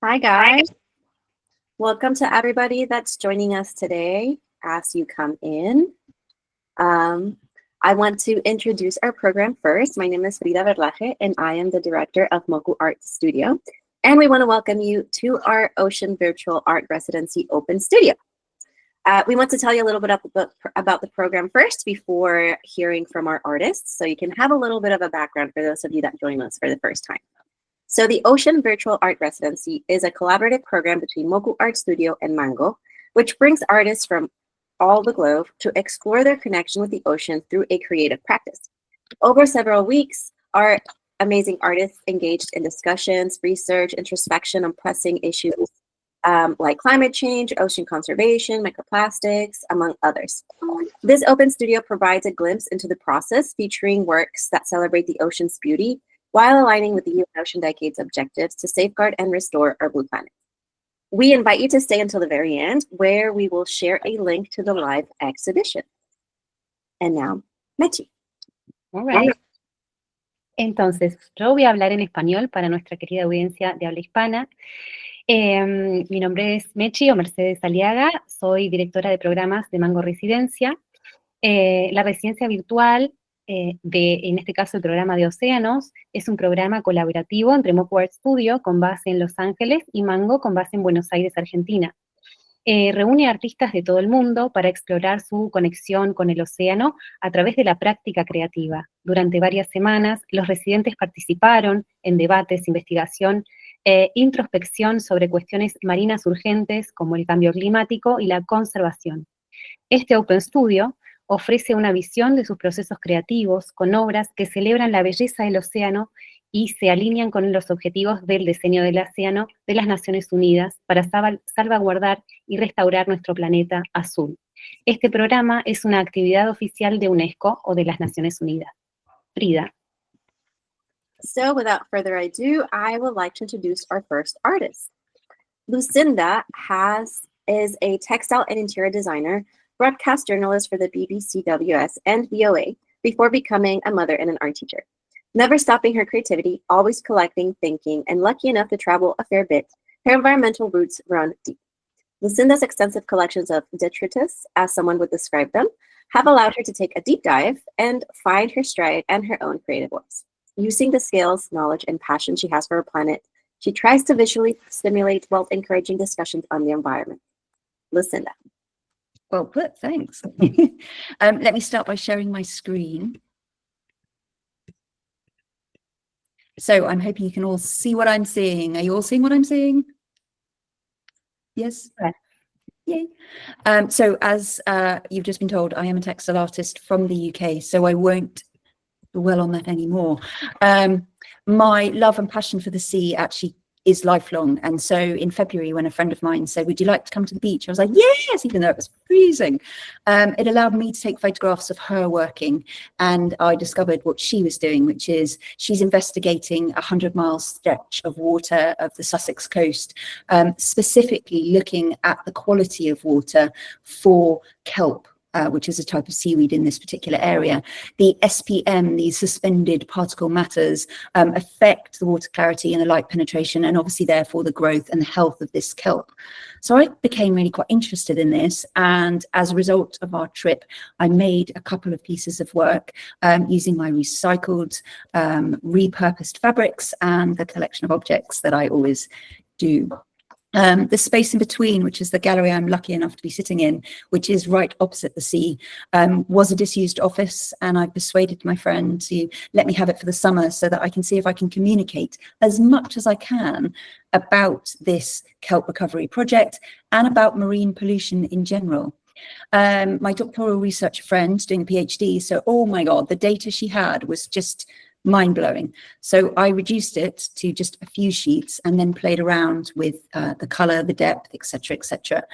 Hi, guys. Welcome to everybody that's joining us today as you come in. I want to introduce our program first. My name is Frida Verlaje, and I am the director of Moku Art Studio. And we want to welcome you to our Ocean Virtual Art Residency Open Studio. We want to tell you a little bit about the program first before hearing from our artists, so you can have a little bit of a background for those of you that join us for the first time. So the Ocean Virtual Art Residency is a collaborative program between Moku Art Studio and Mango, which brings artists from all the globe to explore their connection with the ocean through a creative practice. Over several weeks, our amazing artists engaged in discussions, research, introspection on pressing issues like climate change, ocean conservation, microplastics, among others. This open studio provides a glimpse into the process, featuring works that celebrate the ocean's beauty while aligning with the UN Ocean Decade's objectives to safeguard and restore our blue planet. We invite you to stay until the very end, where we will share a link to the live exhibition. And now, Mechi. All right. Entonces, yo voy a hablar en español para nuestra querida audiencia de habla hispana. Mi nombre es Mechi o Mercedes Aliaga, soy directora de programas de Mango Residencia. La residencia virtual en este caso el programa de Océanos, es un programa colaborativo entre Moku Art Studio con base en Los Ángeles y Mango con base en Buenos Aires, Argentina. Reúne artistas de todo el mundo para explorar su conexión con el océano a través de la práctica creativa. Durante varias semanas, los residentes participaron en debates, investigación e introspección sobre cuestiones marinas urgentes como el cambio climático y la conservación. Este Open Studio ofrece una visión de sus procesos creativos con obras que celebran la belleza del océano y se alinean con los objetivos del diseño del océano de las Naciones Unidas para salvaguardar y restaurar nuestro planeta azul. Este programa es una actividad oficial de UNESCO o de las Naciones Unidas. Frida. So without further ado, I would like to introduce our first artist. Lucinda is a textile and interior designer, broadcast journalist for the BBC WS and VOA before becoming a mother and an art teacher. Never stopping her creativity, always collecting, thinking, and lucky enough to travel a fair bit, her environmental roots run deep. Lucinda's extensive collections of detritus, as someone would describe them, have allowed her to take a deep dive and find her stride and her own creative voice. Using the skills, knowledge, and passion she has for her planet, she tries to visually stimulate while encouraging discussions on the environment. Lucinda. Well put, thanks. Let me start by sharing my screen. So I'm hoping you can all see what I'm seeing. Are you all seeing what I'm seeing? Yes? Yay. So as you've just been told, I am a textile artist from the UK, so I won't dwell on that anymore. My love and passion for the sea actually is lifelong. And so in February, when a friend of mine said, would you like to come to the beach? I was like, yes, even though it was freezing. It allowed me to take photographs of her working. And I discovered what she was doing, which is she's investigating a 100-mile stretch of water of the Sussex coast, specifically looking at the quality of water for kelp, which is a type of seaweed in this particular area. The SPM, these suspended particle matters, affect the water clarity and the light penetration, and obviously therefore the growth and the health of this kelp. So I became really quite interested in this, and as a result of our trip, I made a couple of pieces of work using my recycled, repurposed fabrics and the collection of objects that I always do. The space in between, which is the gallery I'm lucky enough to be sitting in, which is right opposite the sea, was a disused office, and I persuaded my friend to let me have it for the summer so that I can see if I can communicate as much as I can about this kelp recovery project and about marine pollution in general. My doctoral research friend doing a PhD, so oh my God, the data she had was just mind-blowing. So I reduced it to just a few sheets and then played around with the color, the depth, etc., etc.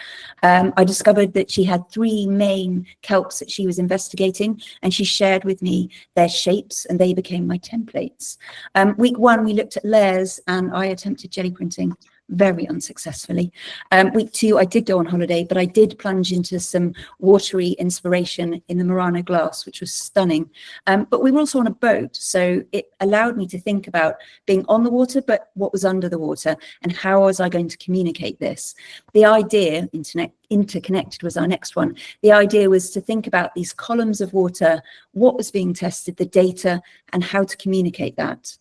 I discovered that she had 3 main kelps that she was investigating, and she shared with me their shapes, and they became my templates. Week 1, we looked at layers, and I attempted jelly printing very unsuccessfully. Week 2, I did go on holiday, but I did plunge into some watery inspiration in the Murano glass, which was stunning. But we were also on a boat, so it allowed me to think about being on the water, but what was under the water, and how was I going to communicate this? The idea, interconnected was our next one. The idea was to think about these columns of water, what was being tested, the data, and how to communicate that.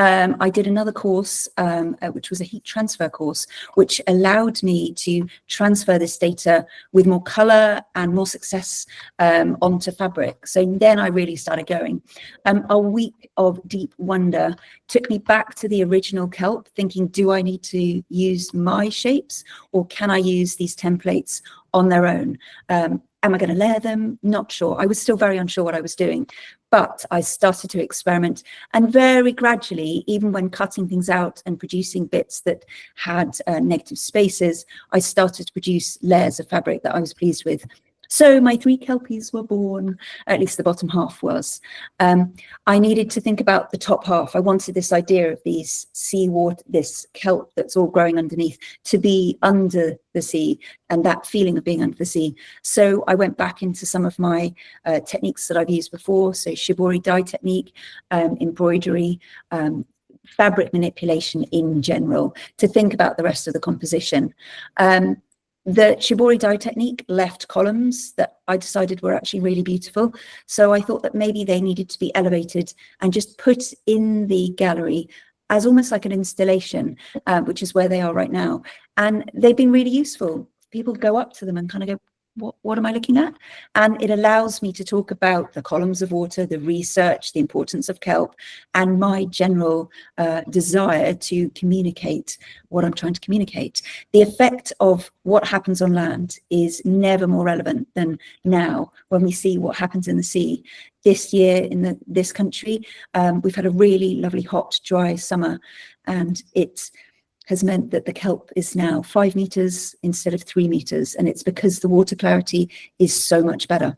I did another course, which was a heat transfer course, which allowed me to transfer this data with more color and more success onto fabric. So then I really started going. A week of deep wonder took me back to the original kelp, thinking, do I need to use my shapes, or can I use these templates on their own? Am I going to layer them? Not sure. I was still very unsure what I was doing, but I started to experiment, and very gradually, even when cutting things out and producing bits that had negative spaces, I started to produce layers of fabric that I was pleased with. So my 3 kelpies were born, at least the bottom half was. I needed to think about the top half. I wanted this idea of these seawater, this kelp that's all growing underneath, to be under the sea, and that feeling of being under the sea. So I went back into some of my techniques that I've used before, so shibori dye technique, embroidery, fabric manipulation in general, to think about the rest of the composition. The shibori dye technique left columns that I decided were actually really beautiful. So I thought that maybe they needed to be elevated and just put in the gallery as almost like an installation, which is where they are right now. And they've been really useful. People go up to them and kind of go, what am I looking at? And it allows me to talk about the columns of water, the research, the importance of kelp, and my general desire to communicate what I'm trying to communicate. The effect of what happens on land is never more relevant than now, when we see what happens in the sea. This year in this country, we've had a really lovely hot, dry summer, and it has meant that the kelp is now 5 meters instead of 3 meters, and it's because the water clarity is so much better.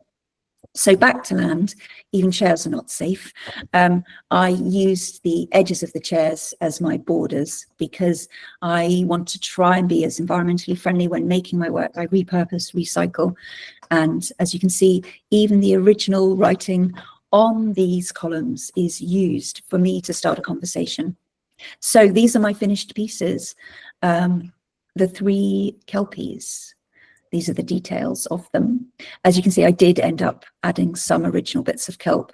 So back to land, even chairs are not safe. I used the edges of the chairs as my borders because I want to try and be as environmentally friendly when making my work. I repurpose, recycle, and as you can see, even the original writing on these columns is used for me to start a conversation. So these are my finished pieces, the 3 kelpies. These are the details of them. As you can see, I did end up adding some original bits of kelp,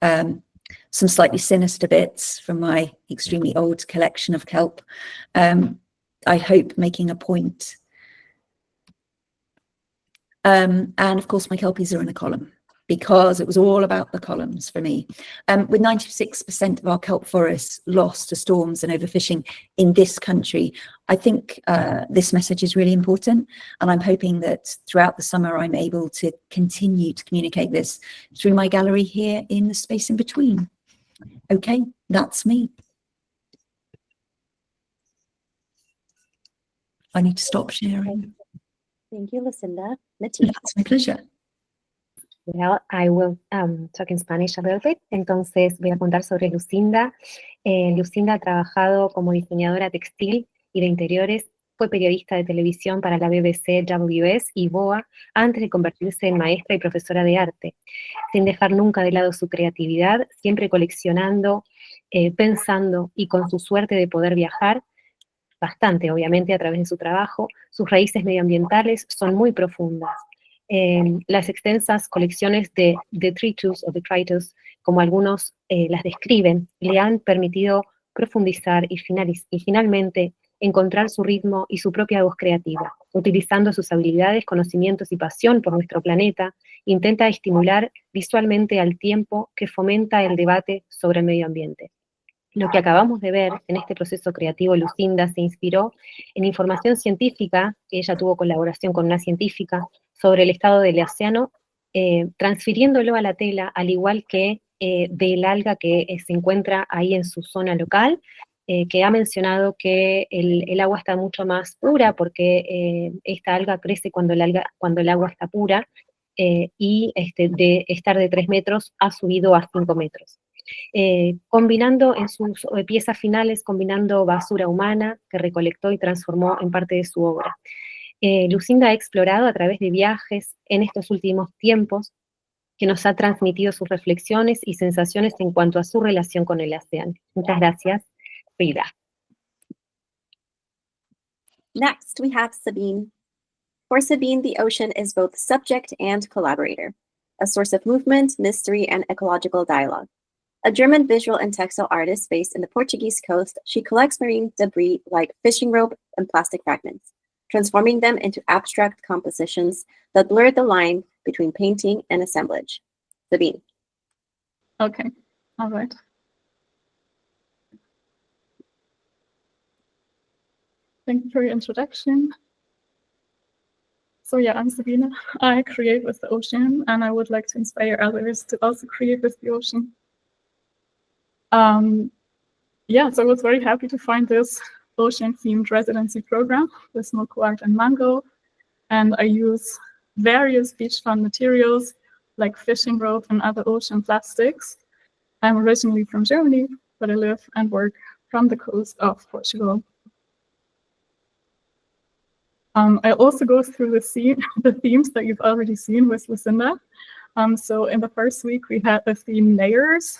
some slightly sinister bits from my extremely old collection of kelp. I hope making a point. And of course, my kelpies are in a column, because it was all about the columns for me. With 96% of our kelp forests lost to storms and overfishing in this country, I think this message is really important, and I'm hoping that throughout the summer I'm able to continue to communicate this through my gallery here in the space in between. Okay, that's me. I need to stop sharing. Thank you, Lucinda. Mitzi. That's my pleasure. Well, I will talk in Spanish a little bit. Entonces voy a contar sobre Lucinda. Lucinda ha trabajado como diseñadora textil y de interiores, fue periodista de televisión para la BBC, WS y BOA antes de convertirse en maestra y profesora de arte, sin dejar nunca de lado su creatividad, siempre coleccionando, pensando y con su suerte de poder viajar, bastante obviamente a través de su trabajo. Sus raíces medioambientales son muy profundas. Las extensas colecciones de detritus o detritus, como algunos las describen, le han permitido profundizar y finalmente encontrar su ritmo y su propia voz creativa. Utilizando sus habilidades, conocimientos y pasión por nuestro planeta, intenta estimular visualmente al tiempo que fomenta el debate sobre el medio ambiente. Lo que acabamos de ver en este proceso creativo, Lucinda se inspiró en información científica, que ella tuvo colaboración con una científica, sobre el estado del océano, transfiriéndolo a la tela, al igual que del alga que se encuentra ahí en su zona local, que ha mencionado que el agua está mucho más pura, porque esta alga crece cuando el agua está pura, y de estar de 3 metros ha subido a 5 metros. combinando en sus piezas finales, combinando basura humana que recolectó y transformó en parte de su obra. Lucinda ha explorado a través de viajes en estos últimos tiempos que nos ha transmitido sus reflexiones y sensaciones en cuanto a su relación con el océano. Muchas gracias, Frida. Next, we have Sabine. For Sabine, the ocean is both subject and collaborator, a source of movement, mystery, and ecological dialogue. A German visual and textile artist based in the Portuguese coast, she collects marine debris like fishing rope and plastic fragments, transforming them into abstract compositions that blur the line between painting and assemblage. Sabine. Okay, all right. Thank you for your introduction. So yeah, I'm Sabine. I create with the ocean, and I would like to inspire others to also create with the ocean. Yeah, so I was very happy to find this ocean-themed residency program with Moku Art and Mango, and I use various beach fun materials like fishing rope and other ocean plastics. I'm originally from Germany, but I live and work from the coast of Portugal. I also go through the themes that you've already seen with Lucinda. So in the first week, we had the theme layers.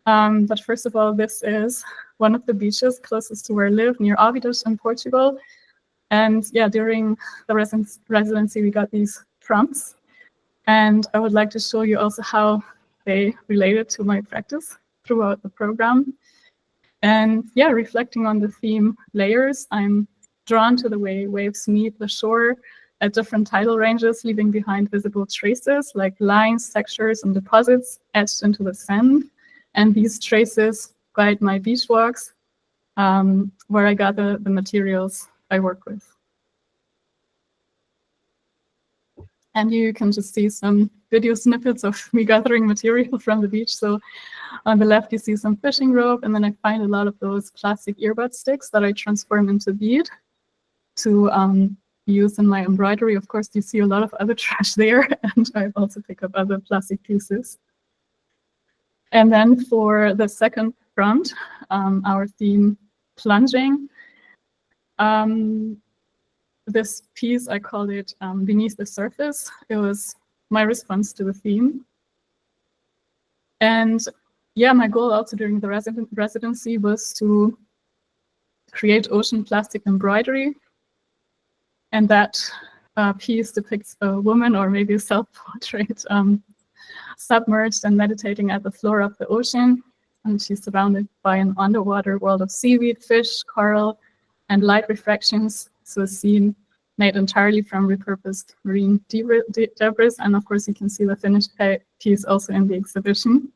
But first of all, this is one of the beaches closest to where I live, near Óbidos in Portugal. And yeah, during the residency, we got these prompts. And I would like to show you also how they related to my practice throughout the program. And yeah, reflecting on the theme layers, I'm drawn to the way waves meet the shore at different tidal ranges, leaving behind visible traces like lines, textures, and deposits etched into the sand. And these traces guide my beach walks, where I gather the materials I work with. And you can just see some video snippets of me gathering material from the beach. So on the left, you see some fishing rope, and then I find a lot of those classic earbud sticks that I transform into bead to use in my embroidery. Of course, you see a lot of other trash there, and I also pick up other plastic pieces. And then for the second prompt, our theme, plunging. This piece, I called it Beneath the Surface. It was my response to the theme. And yeah, my goal also during the residency was to create ocean plastic embroidery. And that piece depicts a woman, or maybe a self-portrait, submerged and meditating at the floor of the ocean. And she's surrounded by an underwater world of seaweed, fish, coral, and light refractions. So a scene made entirely from repurposed marine debris. And of course, you can see the finished piece also in the exhibition.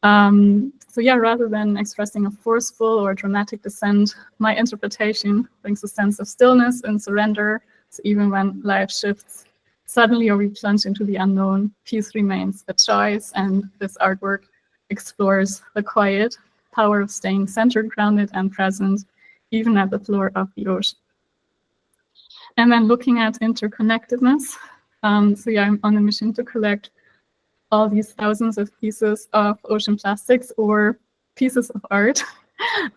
So yeah, rather than expressing a forceful or dramatic descent, my interpretation brings a sense of stillness and surrender. So even when life shifts suddenly or we plunge into the unknown, peace remains a choice. And this artwork explores the quiet power of staying centered, grounded, and present, even at the floor of the ocean. And then looking at interconnectedness. So yeah, I'm on a mission to collect all these thousands of pieces of ocean plastics or pieces of art.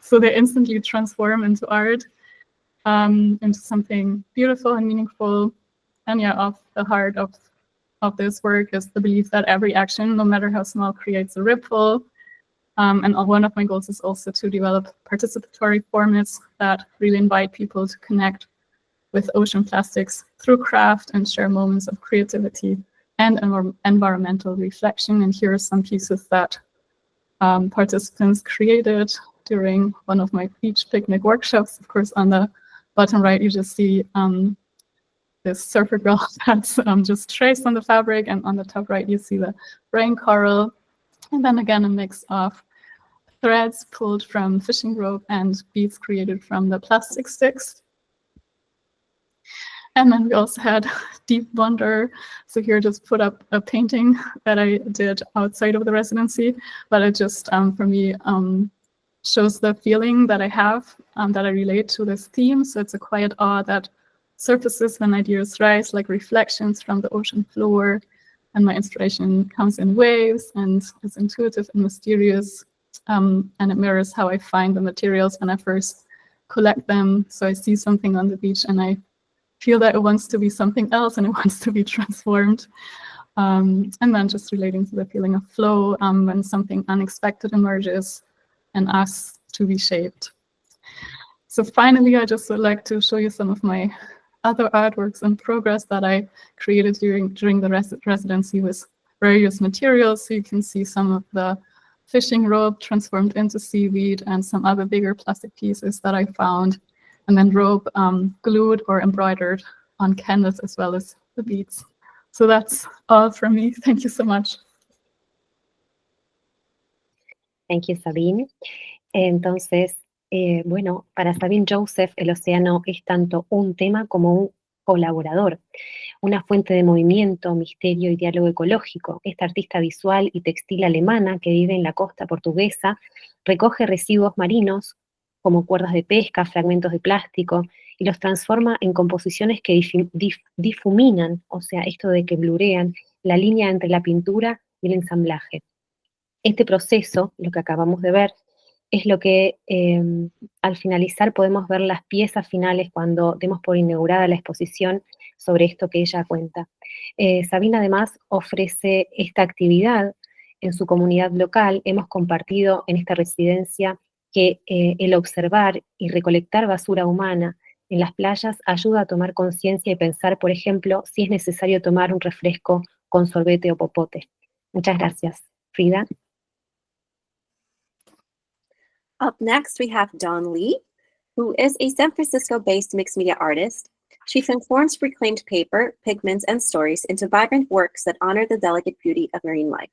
So they instantly transform into art, into something beautiful and meaningful. And yeah, of the heart of this work is the belief that every action, no matter how small, creates a ripple. And one of my goals is also to develop participatory formats that really invite people to connect with ocean plastics through craft and share moments of creativity and environmental reflection. And here are some pieces that participants created during one of my beach picnic workshops. Of course, on the bottom right, you just see this surfer girl that's just traced on the fabric, and on the top right, you see the rain coral. And then again, a mix of threads pulled from fishing rope and beads created from the plastic sticks. And then we also had deep wonder. So here just put up a painting that I did outside of the residency, but it just, for me, shows the feeling that I have, that I relate to this theme. So it's a quiet awe that surfaces when ideas rise, like reflections from the ocean floor. and my inspiration comes in waves and it's intuitive and mysterious, and it mirrors how I find the materials when I first collect them. So I see something on the beach and I feel that it wants to be something else and it wants to be transformed. And then just relating to the feeling of flow when something unexpected emerges and asks to be shaped. So finally, I just would like to show you some of my other artworks in progress that I created during the residency with various materials. So you can see some of the fishing rope transformed into seaweed and some other bigger plastic pieces that I found, and then rope glued or embroidered on canvas as well as the beads. So that's all from me. Thank you so much. Thank you, Sabine. Entonces, bueno, para Sabine Joseph, el océano es tanto un tema como un colaborador, una fuente de movimiento, misterio y diálogo ecológico. Esta artista visual y textil alemana que vive en la costa portuguesa recoge residuos marinos como cuerdas de pesca, fragmentos de plástico, y los transforma en composiciones que difuminan, o sea, esto de que blurean la línea entre la pintura y el ensamblaje. Este proceso, lo que acabamos de ver, es lo que al finalizar podemos ver las piezas finales cuando demos por inaugurada la exposición sobre esto que ella cuenta. Sabina además ofrece esta actividad en su comunidad local. Hemos compartido en esta residencia que el observar y recolectar basura humana en las playas ayuda a tomar conciencia y pensar, por ejemplo, si es necesario tomar un refresco con sorbete o popote. Muchas gracias. Frida. Up next, we have Dawn Lee, who is a San Francisco-based mixed media artist. She transforms reclaimed paper, pigments, and stories into vibrant works that honor the delicate beauty of marine life.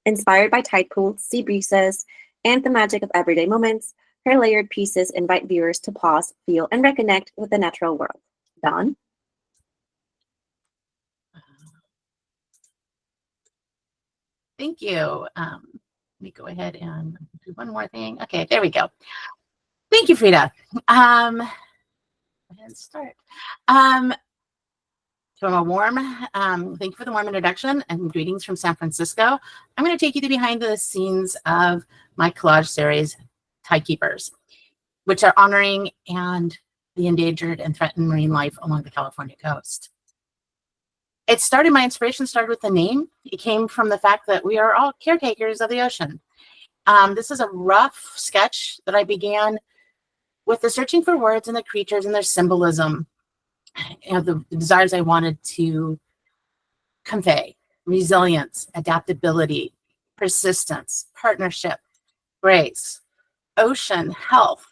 Inspired by tide pools, sea breezes, and the magic of everyday moments, her layered pieces invite viewers to pause, feel, and reconnect with the natural world. Dawn? Thank you. Let me go ahead and do one more thing. Okay, there we go. Thank you, Frida. Go ahead and start. So a warm, thank you for the warm introduction and greetings from San Francisco. I'm going to take you to behind the scenes of my collage series, Tidekeepers, which are honoring and the endangered and threatened marine life along the California coast. My inspiration started with the name. It came from the fact that we are all caretakers of the ocean. This is a rough sketch that I began with the searching for words and the creatures and their symbolism, and the desires I wanted to convey: resilience, adaptability, persistence, partnership, grace, ocean, health,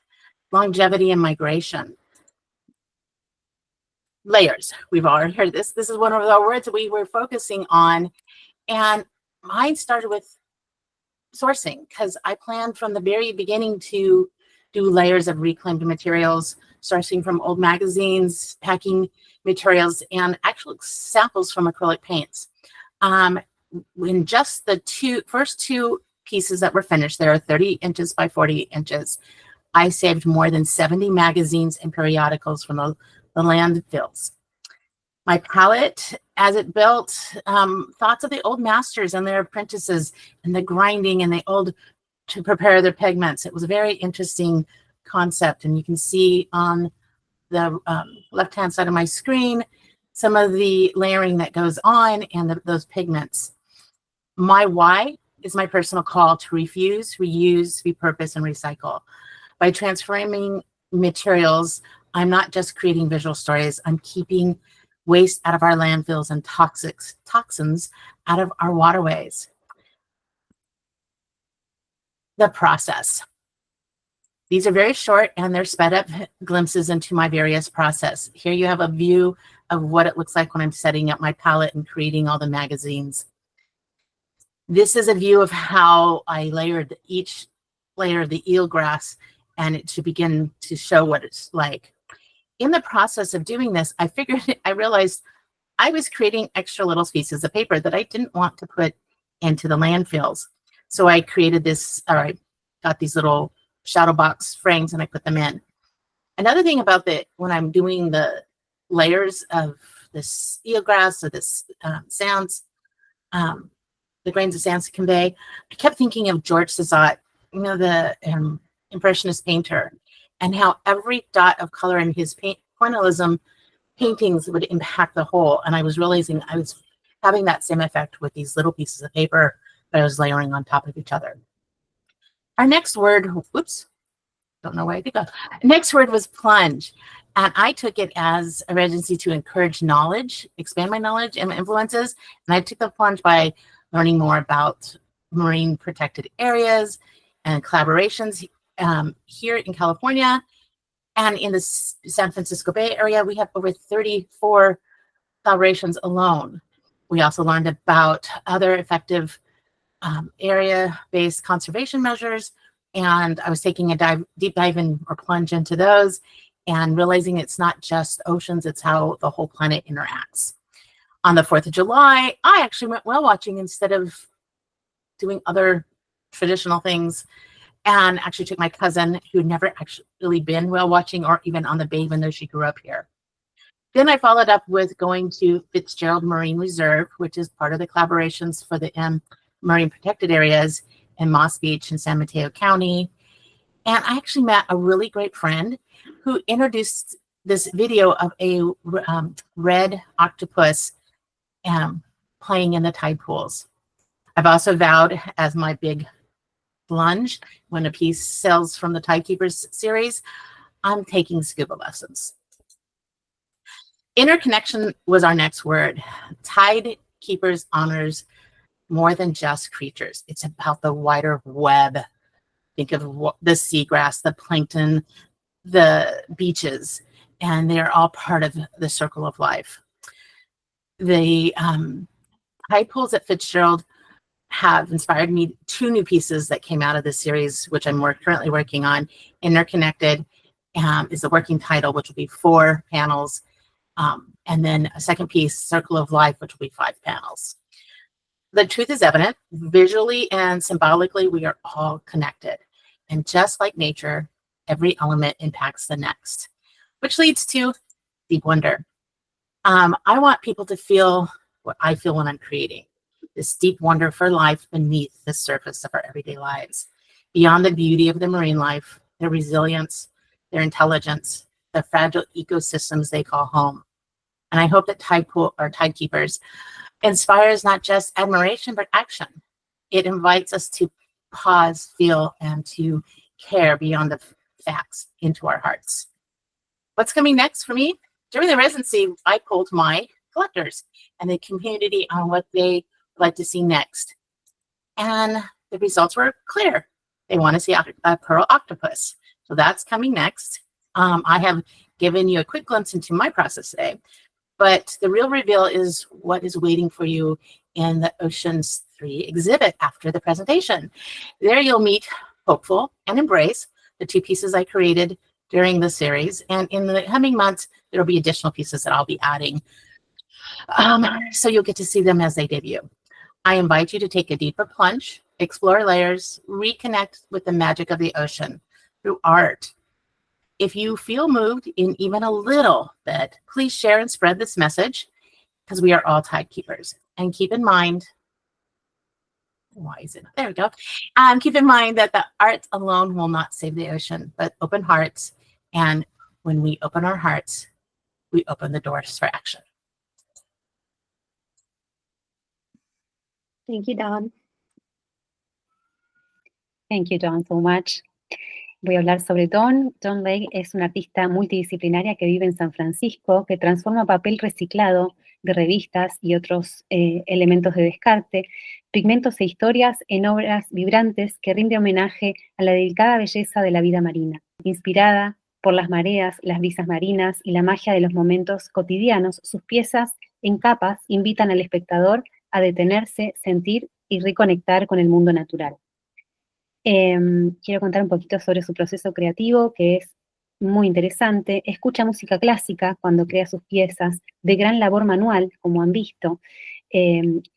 longevity, and migration. Layers. We've already heard this. This is one of the words that we were focusing on. And mine started with sourcing, because I planned from the very beginning to do layers of reclaimed materials, sourcing from old magazines, packing materials, and actual samples from acrylic paints. In just the first two pieces that were finished, there are 30 inches by 40 inches, I saved more than 70 magazines and periodicals from the landfills. My palette, as it built, thoughts of the old masters and their apprentices and the grinding and the old to prepare their pigments. It was a very interesting concept, and you can see on the left-hand side of my screen some of the layering that goes on and those pigments. My why is my personal call to refuse, reuse, repurpose, and recycle. By transforming materials, I'm not just creating visual stories, I'm keeping waste out of our landfills and toxins out of our waterways. The process. These are very short and they're sped up glimpses into my various process. Here you have a view of what it looks like when I'm setting up my palette and creating all the magazines. This is a view of how I layered each layer of the eelgrass, and it to begin to show what it's like. In the process of doing this, I realized I was creating extra little pieces of paper that I didn't want to put into the landfills. So I created this, or I got these little shadow box frames and I put them in. Another thing about when I'm doing the layers of this eelgrass or this sands, the grains of sand to convey, I kept thinking of George Seurat, the Impressionist painter, and how every dot of color in his pointillism paintings would impact the whole. And I was realizing I was having that same effect with these little pieces of paper that I was layering on top of each other. Our next word, whoops, don't know where I did go. Next word was plunge. And I took it as a residency to encourage knowledge, expand my knowledge and my influences. And I took the plunge by learning more about marine protected areas and collaborations here in California. And in the San Francisco Bay Area, we have over 34 collaborations alone. We also learned about other effective area-based conservation measures. And I was taking a deep dive in or plunge into those and realizing it's not just oceans, it's how the whole planet interacts. On the 4th of July, I actually went whale watching instead of doing other traditional things, and actually took my cousin who had never actually been whale watching or even on the bay, even though she grew up here. Then I followed up with going to Fitzgerald Marine Reserve, which is part of the collaborations for the marine protected areas in Moss Beach and San Mateo County. And I actually met a really great friend who introduced this video of a red octopus playing in the tide pools. I've also vowed as my big plunge, when a piece sells from the Tidekeepers series, I'm taking scuba lessons. Interconnection was our next word. Tidekeepers honors more than just creatures. It's about the wider web. Think of the seagrass, the plankton, the beaches, and they're all part of the circle of life. The tide pools at Fitzgerald have inspired me 2 new pieces that came out of this series, which I'm currently working on. Interconnected is the working title, which will be 4 panels. And then a second piece, Circle of Life, which will be 5 panels. The truth is evident. Visually and symbolically, we are all connected. And just like nature, every element impacts the next, which leads to deep wonder. I want people to feel what I feel when I'm creating. This deep wonder for life beneath the surface of our everyday lives. Beyond the beauty of the marine life, their resilience, their intelligence, the fragile ecosystems they call home. And I hope that Tidekeepers inspires not just admiration, but action. It invites us to pause, feel, and to care beyond the facts into our hearts. What's coming next for me? During the residency, I polled my collectors and the community on what they would like to see next. And the results were clear. They want to see a pearl octopus. So that's coming next. I have given you a quick glimpse into my process today, but the real reveal is what is waiting for you in the Oceans 3 exhibit after the presentation. There you'll meet Hopeful and Embrace, the 2 pieces I created during the series. And in the coming months, there will be additional pieces that I'll be adding. So you'll get to see them as they debut. I invite you to take a deeper plunge, explore layers, reconnect with the magic of the ocean through art. If you feel moved in even a little bit, please share and spread this message, because we are all tidekeepers. And keep in mind, there we go. Keep in mind that the art alone will not save the ocean, but open hearts. And when we open our hearts, we open the doors for action. Thank you, Dawn. Thank you, Dawn, so much. Voy a hablar sobre Dawn. Dawn Lake es una artista multidisciplinaria que vive en San Francisco, que transforma papel reciclado de revistas y otros elementos de descarte, pigmentos e historias en obras vibrantes que rinde homenaje a la delicada belleza de la vida marina. Inspirada por las mareas, las brisas marinas y la magia de los momentos cotidianos, sus piezas en capas invitan al espectador a detenerse, sentir y reconectar con el mundo natural. Quiero contar un poquito sobre su proceso creativo, que es muy interesante. Escucha música clásica cuando crea sus piezas, de gran labor manual, como han visto.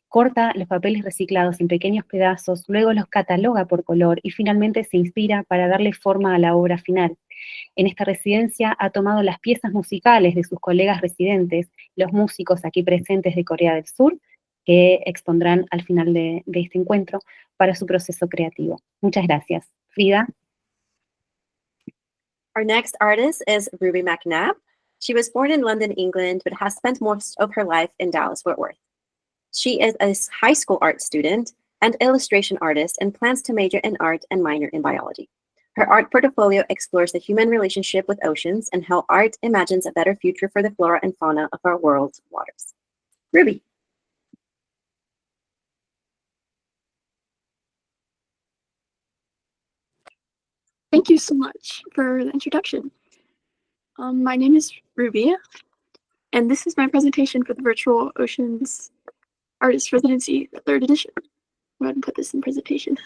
Corta los papeles reciclados en pequeños pedazos, luego los cataloga por color y finalmente se inspira para darle forma a la obra final. En esta residencia ha tomado las piezas musicales de sus colegas residentes, los músicos aquí presentes de Corea del Sur, que expondrán al final de este encuentro para su proceso creativo. Muchas gracias. Frida. Our next artist is Ruby McNabb. She was born in London, England, but has spent most of her life in Dallas-Fort Worth. She is a high school art student and illustration artist and plans to major in art and minor in biology. Her art portfolio explores the human relationship with oceans and how art imagines a better future for the flora and fauna of our world's waters. Ruby. Thank you so much for the introduction. My name is Ruby, and this is my presentation for the Virtual Oceans Artist Residency, the 3rd edition. Go ahead and put this in presentation.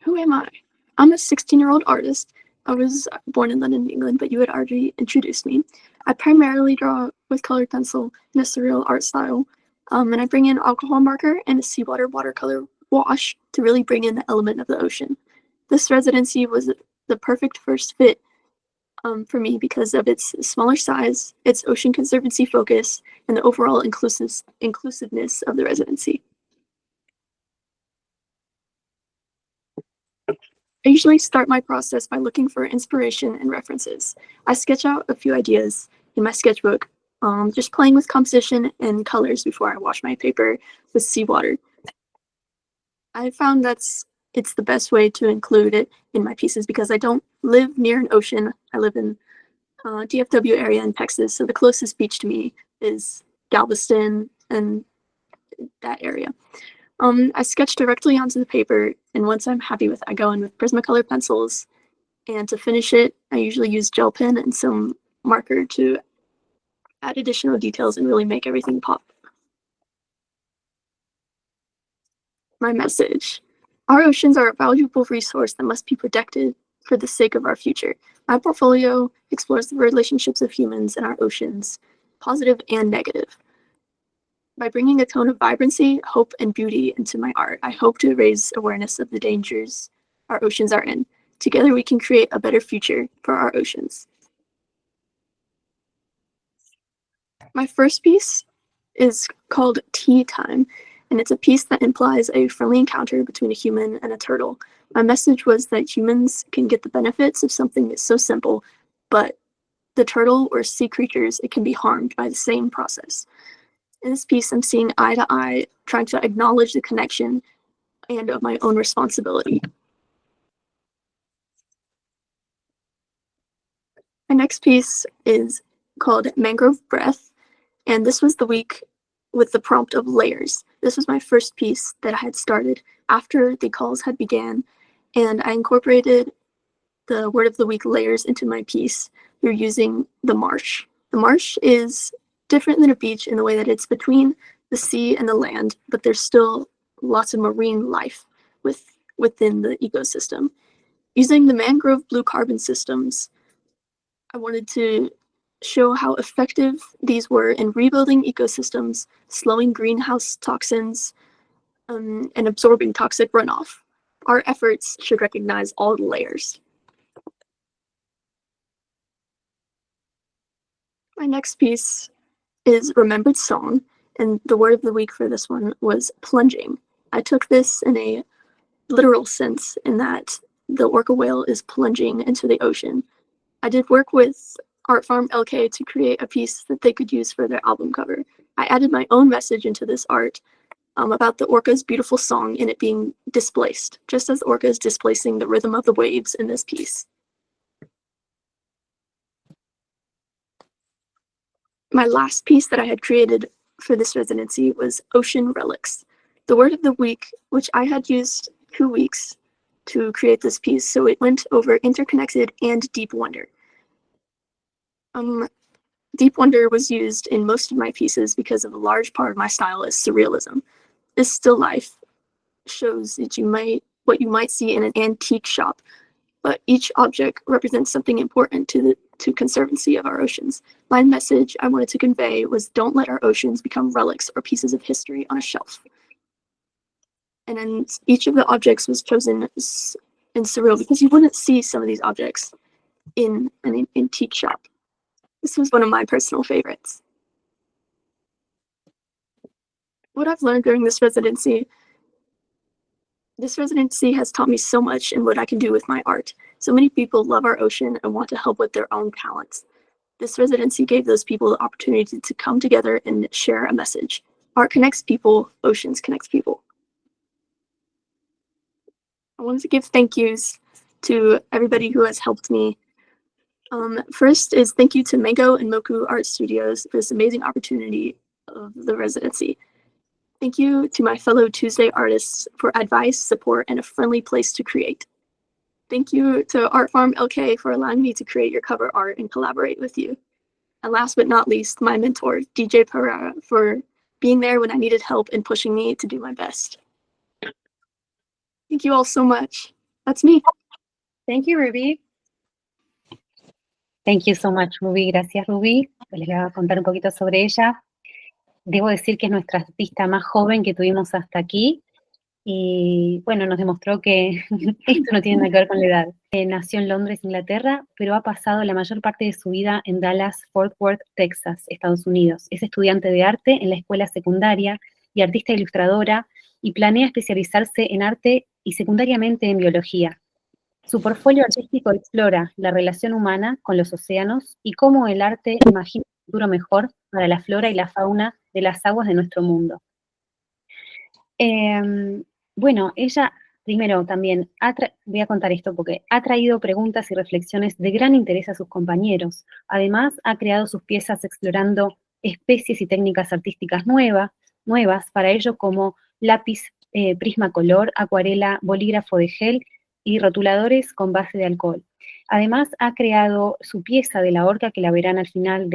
Who am I? I'm a 16-year-old artist. I was born in London, England, but you had already introduced me. I primarily draw with colored pencil in a surreal art style, and I bring in alcohol marker and a seawater watercolor wash to really bring in the element of the ocean. This residency was the perfect first fit for me because of its smaller size, its ocean conservancy focus, and the overall inclusiveness of the residency. I usually start my process by looking for inspiration and references. I sketch out a few ideas in my sketchbook, just playing with composition and colors before I wash my paper with seawater. I found it's the best way to include it in my pieces because I don't live near an ocean. I live in DFW area in Texas, so the closest beach to me is Galveston and that area. I sketch directly onto the paper, and once I'm happy with it, I go in with Prismacolor pencils, and to finish it, I usually use gel pen and some marker to add additional details and really make everything pop. My message. Our oceans are a valuable resource that must be protected for the sake of our future. My portfolio explores the relationships of humans and our oceans, positive and negative. By bringing a tone of vibrancy, hope, and beauty into my art, I hope to raise awareness of the dangers our oceans are in. Together, we can create a better future for our oceans. My first piece is called Tea Time, and it's a piece that implies a friendly encounter between a human and a turtle. My message was that humans can get the benefits of something that's so simple, but the turtle or sea creatures, it can be harmed by the same process. In this piece, I'm seeing eye to eye, trying to acknowledge the connection and of my own responsibility. My next piece is called Mangrove Breath, and this was the week with the prompt of layers. This was my first piece that I had started after the calls had began, and I incorporated the word of the week layers into my piece through using the marsh. The marsh is different than a beach in the way that it's between the sea and the land, but there's still lots of marine life within the ecosystem. Using the mangrove blue carbon systems, I wanted to show how effective these were in rebuilding ecosystems, slowing greenhouse toxins, and absorbing toxic runoff. Our efforts should recognize all the layers. My next piece is Remembered Song, and the word of the week for this one was plunging. I took this in a literal sense in that the orca whale is plunging into the ocean. I did work with Art Farm LK to create a piece that they could use for their album cover. I added my own message into this art about the orca's beautiful song and it being displaced, just as the orca is displacing the rhythm of the waves in this piece. My last piece that I had created for this residency was Ocean Relics. The word of the week, which I had used 2 weeks to create this piece, so it went over interconnected and deep wonder. Deep wonder was used in most of my pieces because of a large part of my style is surrealism. This still life shows that what you might see in an antique shop, but each object represents something important to conservancy of our oceans. My message I wanted to convey was don't let our oceans become relics or pieces of history on a shelf. And then each of the objects was chosen in surreal because you wouldn't see some of these objects in an antique shop. This was one of my personal favorites. what I've learned during this residency has taught me so much in what I can do with my art. So many people love our ocean and want to help with their own talents. This residency gave those people the opportunity to come together and share a message. Art connects people, oceans connects people. I wanted to give thank yous to everybody who has helped me. First is thank you to Mango and Moku Art Studios for this amazing opportunity of the residency. Thank you to my fellow Tuesday artists for advice, support, and a friendly place to create. Thank you to Art Farm LK for allowing me to create your cover art and collaborate with you. And last but not least, my mentor, DJ Pereira, for being there when I needed help and pushing me to do my best. Thank you all so much. That's me. Thank you, Ruby. Thank you so much, Ruby. Gracias, Ruby. Les voy a contar un poquito sobre ella. Debo decir que es nuestra artista más joven que tuvimos hasta aquí. Y bueno, nos demostró que esto no tiene nada que ver con la edad. Nació en Londres, Inglaterra, pero ha pasado la mayor parte de su vida en Dallas, Fort Worth, Texas, Estados Unidos. Es estudiante de arte en la escuela secundaria y artista ilustradora y planea especializarse en arte y secundariamente en biología. Su portfolio artístico explora la relación humana con los océanos y cómo el arte imagina un futuro mejor para la flora y la fauna de las aguas de nuestro mundo. Bueno, ella primero también voy a contar esto porque ha traído preguntas y reflexiones de gran interés a sus compañeros. Además, ha creado sus piezas explorando especies y técnicas artísticas nuevas para ello, como lápiz, prismacolor, acuarela, bolígrafo de gel y rotuladores con base de alcohol. Además, ha creado su pieza de la orca, que la verán al final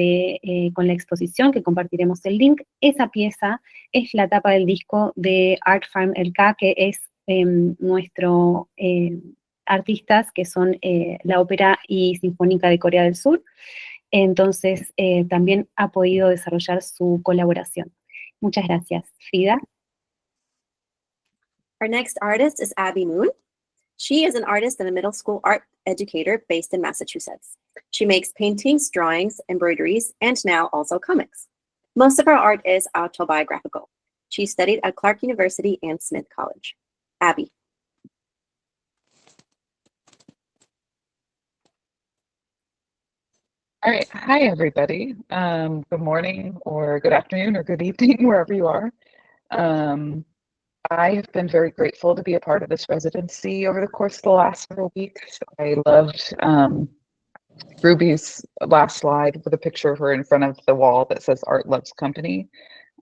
con la exposición, que compartiremos el link. Esa pieza es la tapa del disco de Art Farm LK, que es nuestro artistas, que son la Ópera y Sinfónica de Corea del Sur. Entonces, también ha podido desarrollar su colaboración. Muchas gracias. Frida. Our next artist is Abby Moon. She is an artist and a middle school art educator based in Massachusetts. She makes paintings, drawings, embroideries, and now also comics. Most of her art is autobiographical. She studied at Clark University and Smith College. Abby. All right. Hi, everybody. Good morning or good afternoon or good evening, wherever you are. I have been very grateful to be a part of this residency over the course of the last several weeks. I loved Ruby's last slide with a picture of her in front of the wall that says Art Loves Company,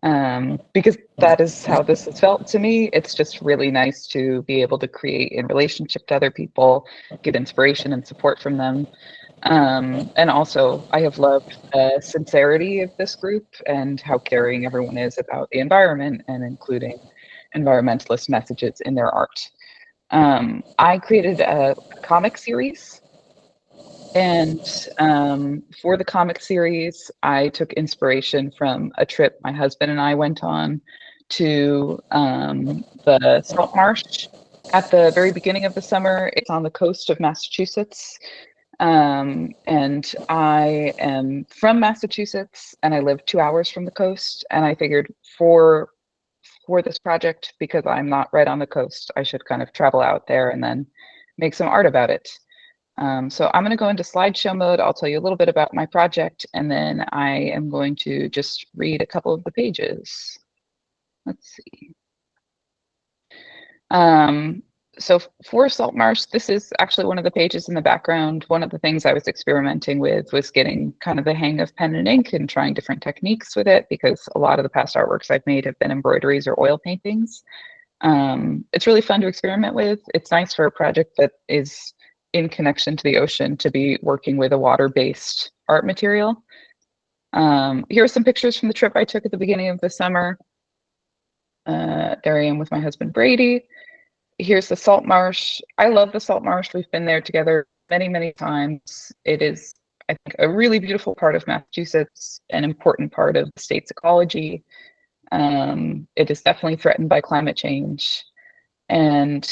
because that is how this has felt to me. It's just really nice to be able to create in relationship to other people, get inspiration and support from them. And also, I have loved the sincerity of this group and how caring everyone is about the environment and including environmentalist messages in their art. I created a comic series, and for the comic series, I took inspiration from a trip my husband and I went on to the salt marsh at the very beginning of the summer. It's on the coast of Massachusetts. And I am from Massachusetts and I live 2 hours from the coast, and I figured for this project, because I'm not right on the coast, I should kind of travel out there and then make some art about it. So I'm going to go into slideshow mode. I'll tell you a little bit about my project, and then I am going to just read a couple of the pages. Let's see. So for Salt Marsh, this is actually one of the pages in the background. One of the things I was experimenting with was getting kind of the hang of pen and ink and trying different techniques with it, because a lot of the past artworks I've made have been embroideries or oil paintings. It's really fun to experiment with. It's nice for a project that is in connection to the ocean to be working with a water-based art material. Here are some pictures from the trip I took at the beginning of the summer. There I am with my husband, Brady. Here's the salt marsh. I love the salt marsh. We've been there together many, many times. It is, I think, a really beautiful part of Massachusetts, an important part of the state's ecology. It is definitely threatened by climate change. And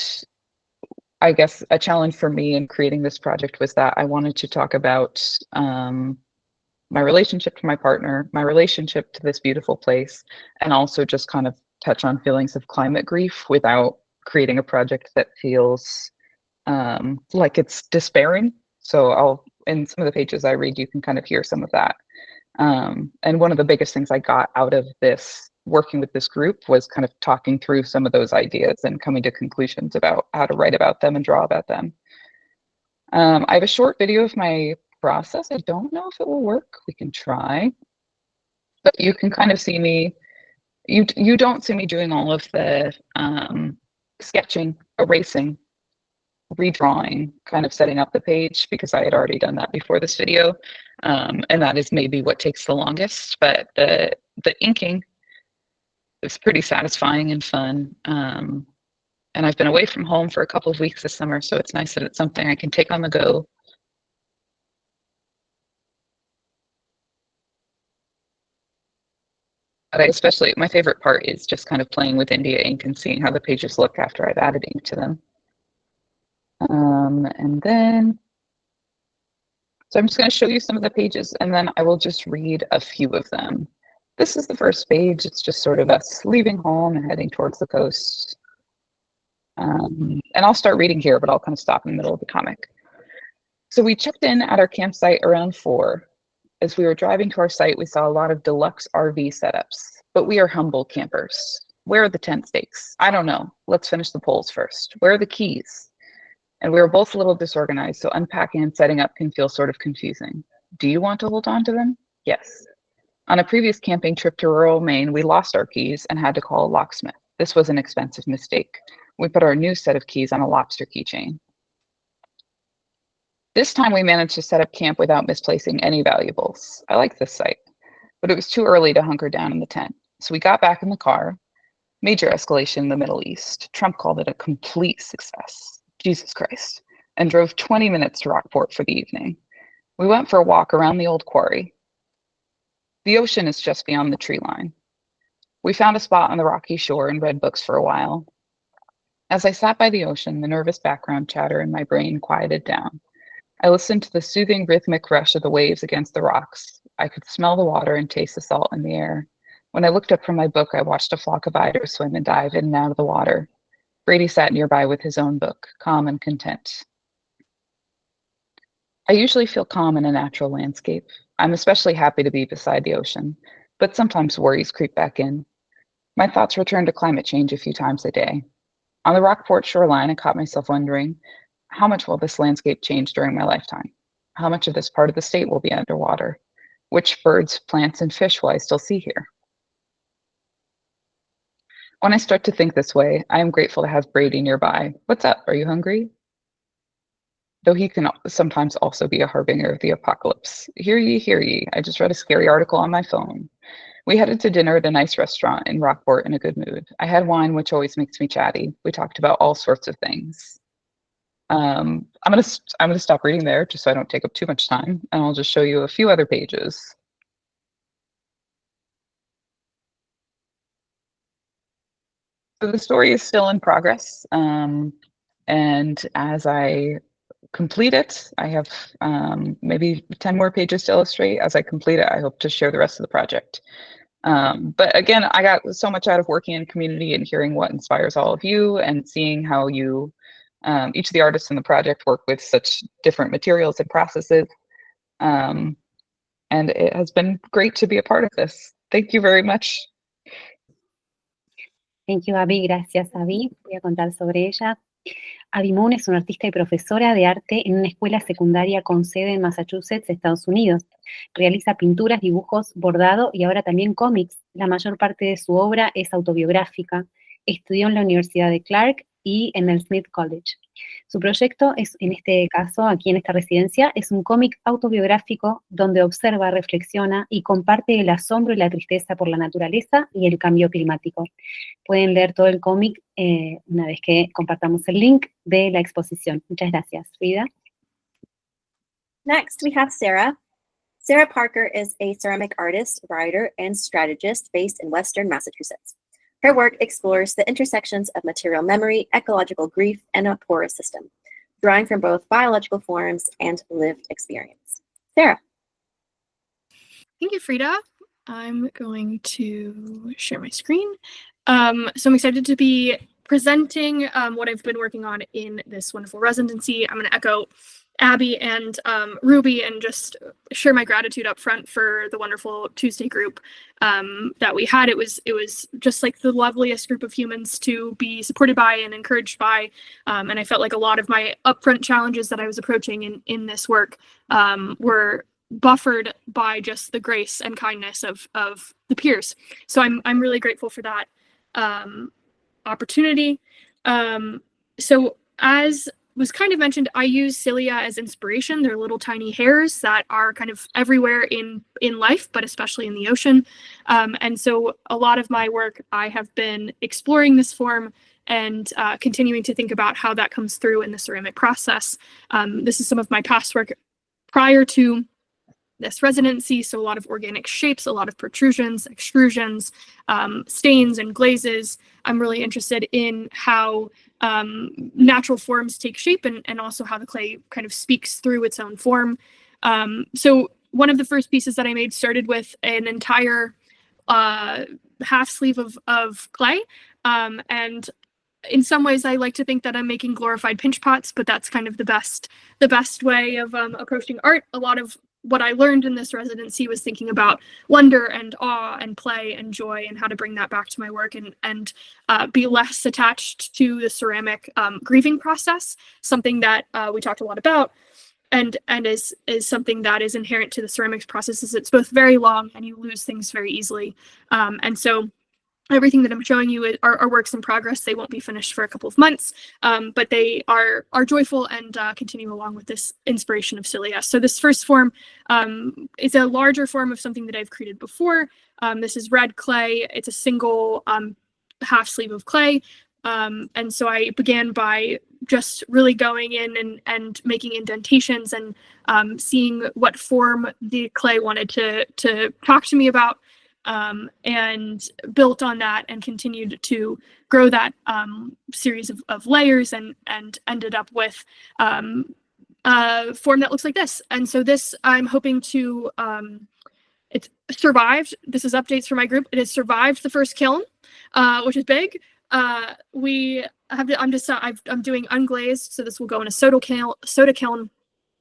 I guess a challenge for me in creating this project was that I wanted to talk about my relationship to my partner, my relationship to this beautiful place, and also just kind of touch on feelings of climate grief without creating a project that feels like it's despairing. So in some of the pages I read, you can kind of hear some of that. And one of the biggest things I got out of this, working with this group, was kind of talking through some of those ideas and coming to conclusions about how to write about them and draw about them. I have a short video of my process. I don't know if it will work. We can try. But you can kind of see me. You don't see me doing all of the sketching, erasing, redrawing, kind of setting up the page, because I had already done that before this video. And that is maybe what takes the longest, but the inking is pretty satisfying and fun. And I've been away from home for a couple of weeks this summer, so it's nice that it's something I can take on the go. But my favorite part is just kind of playing with India ink and seeing how the pages look after I've added ink to them. And then, so I'm just going to show you some of the pages, and then I will just read a few of them. This is the first page. It's just sort of us leaving home and heading towards the coast. And I'll start reading here, but I'll kind of stop in the middle of the comic. So we checked in at our campsite around 4. As we were driving to our site, we saw a lot of deluxe RV setups, but we are humble campers. Where are the tent stakes? I don't know. Let's finish the poles first. Where are the keys? And we were both a little disorganized, so unpacking and setting up can feel sort of confusing. Do you want to hold on to them? Yes. On a previous camping trip to rural Maine, we lost our keys and had to call a locksmith. This was an expensive mistake. We put our new set of keys on a lobster keychain. This time we managed to set up camp without misplacing any valuables. I like this site, but it was too early to hunker down in the tent. So we got back in the car. Major escalation in the Middle East. Trump called it a complete success. Jesus Christ. And drove 20 minutes to Rockport for the evening. We went for a walk around the old quarry. The ocean is just beyond the tree line. We found a spot on the rocky shore and read books for a while. As I sat by the ocean, the nervous background chatter in my brain quieted down. I listened to the soothing rhythmic rush of the waves against the rocks. I could smell the water and taste the salt in the air. When I looked up from my book, I watched a flock of eiders swim and dive in and out of the water. Brady sat nearby with his own book, calm and content. I usually feel calm in a natural landscape. I'm especially happy to be beside the ocean, but sometimes worries creep back in. My thoughts return to climate change a few times a day. On the Rockport shoreline, I caught myself wondering, how much will this landscape change during my lifetime? How much of this part of the state will be underwater? Which birds, plants, and fish will I still see here? When I start to think this way, I am grateful to have Brady nearby. What's up? Are you hungry? Though he can sometimes also be a harbinger of the apocalypse. Hear ye, hear ye. I just read a scary article on my phone. We headed to dinner at a nice restaurant in Rockport in a good mood. I had wine, which always makes me chatty. We talked about all sorts of things. I'm gonna stop reading there just so I don't take up too much time, and I'll just show you a few other pages. So the story is still in progress, and as I complete it, I have maybe 10 more pages to illustrate. As I complete it, I hope to share the rest of the project. But again, I got so much out of working in community and hearing what inspires all of you and seeing how you each of the artists in the project work with such different materials and processes. And it has been great to be a part of this. Thank you very much. Thank you, Abby. Gracias, Abby. Voy a contar sobre ella. Abby Moon es una artista y profesora de arte en una escuela secundaria con sede en Massachusetts, Estados Unidos. Realiza pinturas, dibujos, bordado y ahora también cómics. La mayor parte de su obra es autobiográfica. Estudió en la Universidad de Clark y en el Smith College. Su proyecto es, en este caso, aquí en esta residencia, es un cómic autobiográfico donde observa, reflexiona y comparte el asombro y la tristeza por la naturaleza y el cambio climático. Pueden leer todo el cómic una vez que compartamos el link de la exposición. Muchas gracias, Frida. Next, we have Sarah. Sarah Parker is a ceramic artist, writer, and strategist based in Western Massachusetts. Her work explores the intersections of material memory, ecological grief, and a porous system, drawing from both biological forms and lived experience. Sarah. Thank you, Frida. I'm going to share my screen. So I'm excited to be presenting what I've been working on in this wonderful residency. I'm going to echo Abby and Ruby and just share my gratitude up front for the wonderful Tuesday group that we had. It was just like the loveliest group of humans to be supported by and encouraged by. And I felt like a lot of my upfront challenges that I was approaching in this work were buffered by just the grace and kindness of the peers. So I'm really grateful for that opportunity. So as was kind of mentioned, I use cilia as inspiration. They're little tiny hairs that are kind of everywhere in life, but especially in the ocean. And so a lot of my work, I have been exploring this form and continuing to think about how that comes through in the ceramic process. This is some of my past work prior to this residency, so a lot of organic shapes, a lot of protrusions, extrusions, stains and glazes. I'm really interested in how natural forms take shape and also how the clay kind of speaks through its own form. So one of the first pieces that I made started with an entire half sleeve of clay. And in some ways, I like to think that I'm making glorified pinch pots, but that's kind of the best way of approaching art. A lot of what I learned in this residency was thinking about wonder and awe and play and joy and how to bring that back to my work and be less attached to the ceramic grieving process, something that we talked a lot about and is something that is inherent to the ceramics process. Is it's both very long and you lose things very easily. And so everything that I'm showing you are works in progress. They won't be finished for a couple of months, but they are joyful and continue along with this inspiration of cilia. So this first form is a larger form of something that I've created before. This is red clay. It's a single half sleeve of clay. And so I began by just really going in and making indentations and seeing what form the clay wanted to talk to me about. And built on that and continued to grow that series of layers and ended up with a form that looks like this. And so this, I'm hoping to, it's survived. This is updates for my group. It has survived the first kiln, which is big. We have to, I'm doing unglazed. So this will go in a soda kiln,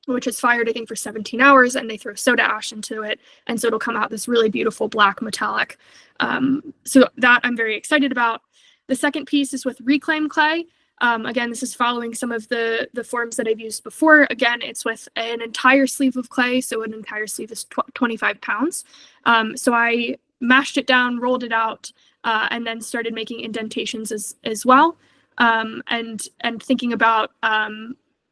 which is fired, I think, for 17 hours, and they throw soda ash into it. And so it'll come out this really beautiful black metallic. So that I'm very excited about. The second piece is with reclaimed clay. Again, this is following some of the forms that I've used before. Again, it's with an entire sleeve of clay. So an entire sleeve is 25 pounds. So I mashed it down, rolled it out, and then started making indentations as well. And thinking about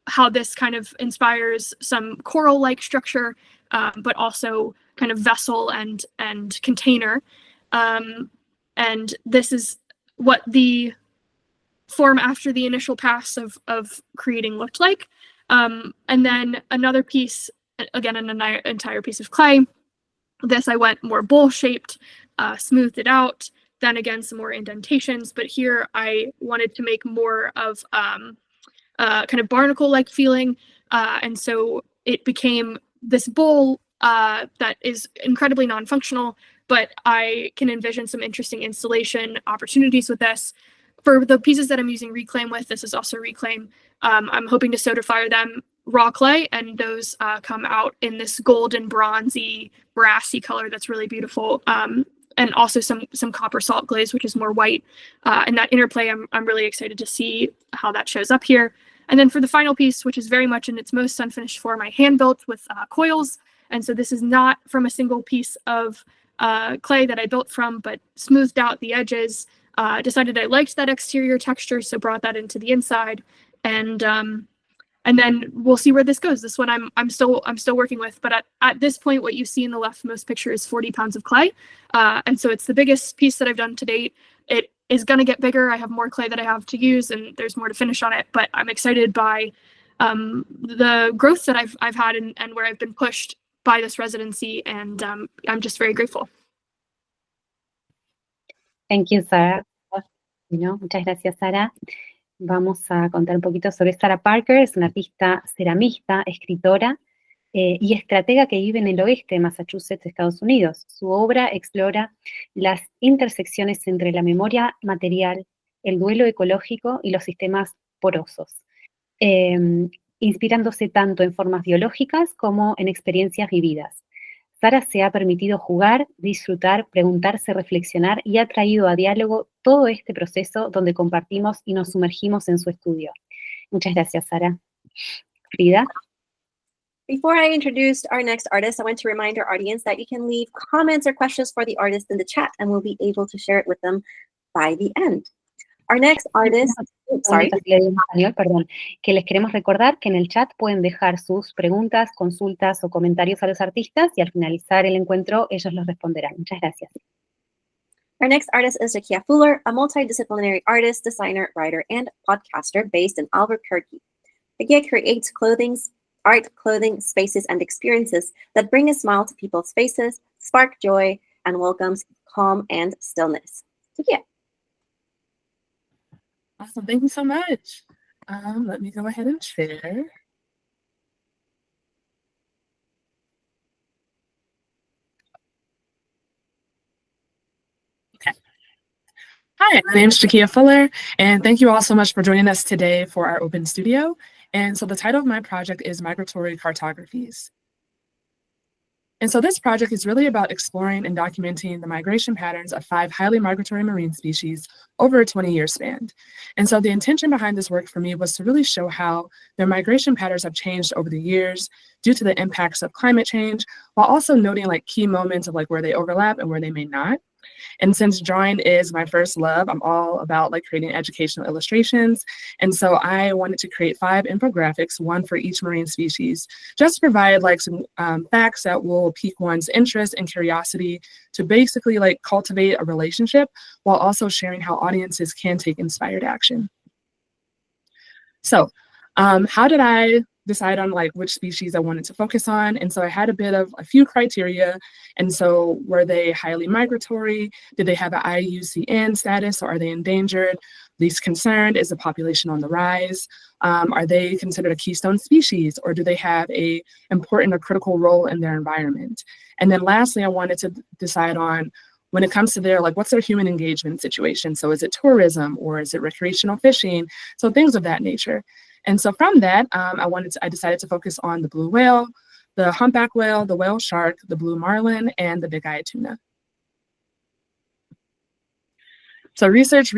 how this kind of inspires some coral-like structure, but also kind of vessel and container. And this is what the form after the initial pass of creating looked like. And then another piece, again, an entire piece of clay. This I went more bowl-shaped, smoothed it out, then again some more indentations. But here I wanted to make more of kind of barnacle-like feeling, and so it became this bowl that is incredibly non-functional, but I can envision some interesting installation opportunities with this. For the pieces that I'm using reclaim with, this is also reclaim. I'm hoping to soda fire them raw clay, and those come out in this golden, bronzy, brassy color that's really beautiful. And also some copper salt glaze, which is more white. And that interplay, I'm really excited to see how that shows up here. And then for the final piece, which is very much in its most unfinished form, I hand built with coils. And so this is not from a single piece of clay that I built from, but smoothed out the edges, decided I liked that exterior texture, so brought that into the inside. And then we'll see where this goes. This one I'm still working with, but at this point, what you see in the leftmost picture is 40 pounds of clay. And so it's the biggest piece that I've done to date. It is going to get bigger. I have more clay that I have to use, and there's more to finish on it, but I'm excited by the growth that I've had and where I've been pushed by this residency, and I'm just very grateful. Thank you, Sarah. Muchas gracias, Sara. Vamos a contar un poquito sobre Sarah Parker. Es una artista ceramista, escritora. y estratega que vive en el oeste de Massachusetts, Estados Unidos. Su obra explora las intersecciones entre la memoria material, el duelo ecológico y los sistemas porosos, inspirándose tanto en formas biológicas como en experiencias vividas. Sara se ha permitido jugar, disfrutar, preguntarse, reflexionar y ha traído a diálogo todo este proceso donde compartimos y nos sumergimos en su estudio. Muchas gracias, Sara. Frida. Before I introduce our next artist, I want to remind our audience that you can leave comments or questions for the artist in the chat, and we'll be able to share it with them by the end. Our next artist, sorry. Perdón, que les queremos recordar que en el chat pueden dejar sus preguntas, consultas o comentarios a los artistas y al finalizar el encuentro ellos los responderán. Muchas gracias. Our next artist is Zakia Fuller, a multidisciplinary artist, designer, writer, and podcaster based in Albuquerque. Zakia creates art, clothing, spaces, and experiences that bring a smile to people's faces, spark joy, and welcomes calm and stillness. Zakia. Awesome, thank you so much. Let me go ahead and share. Okay. Hi, my name is Zakia Fuller, and thank you all so much for joining us today for our open studio. And so the title of my project is Migratory Cartographies. And so this project is really about exploring and documenting the migration patterns of 5 highly migratory marine species over a 20-year span. And so the intention behind this work for me was to really show how their migration patterns have changed over the years due to the impacts of climate change, while also noting like key moments of like where they overlap and where they may not. And since drawing is my first love, I'm all about like creating educational illustrations. And so I wanted to create 5 infographics, one for each marine species, just to provide like some facts that will pique one's interest and curiosity to basically like cultivate a relationship while also sharing how audiences can take inspired action. So how did I decide on like which species I wanted to focus on? And so I had a few criteria. And so were they highly migratory? Did they have an IUCN status, or are they endangered? Least concerned? Is the population on the rise? Are they considered a keystone species, or do they have a important or critical role in their environment? And then lastly, I wanted to decide on, when it comes to their, like, what's their human engagement situation? So is it tourism, or is it recreational fishing? So things of that nature. And so from that, I decided to focus on the blue whale, the humpback whale, the whale shark, the blue marlin, and the big-eyed tuna. So research.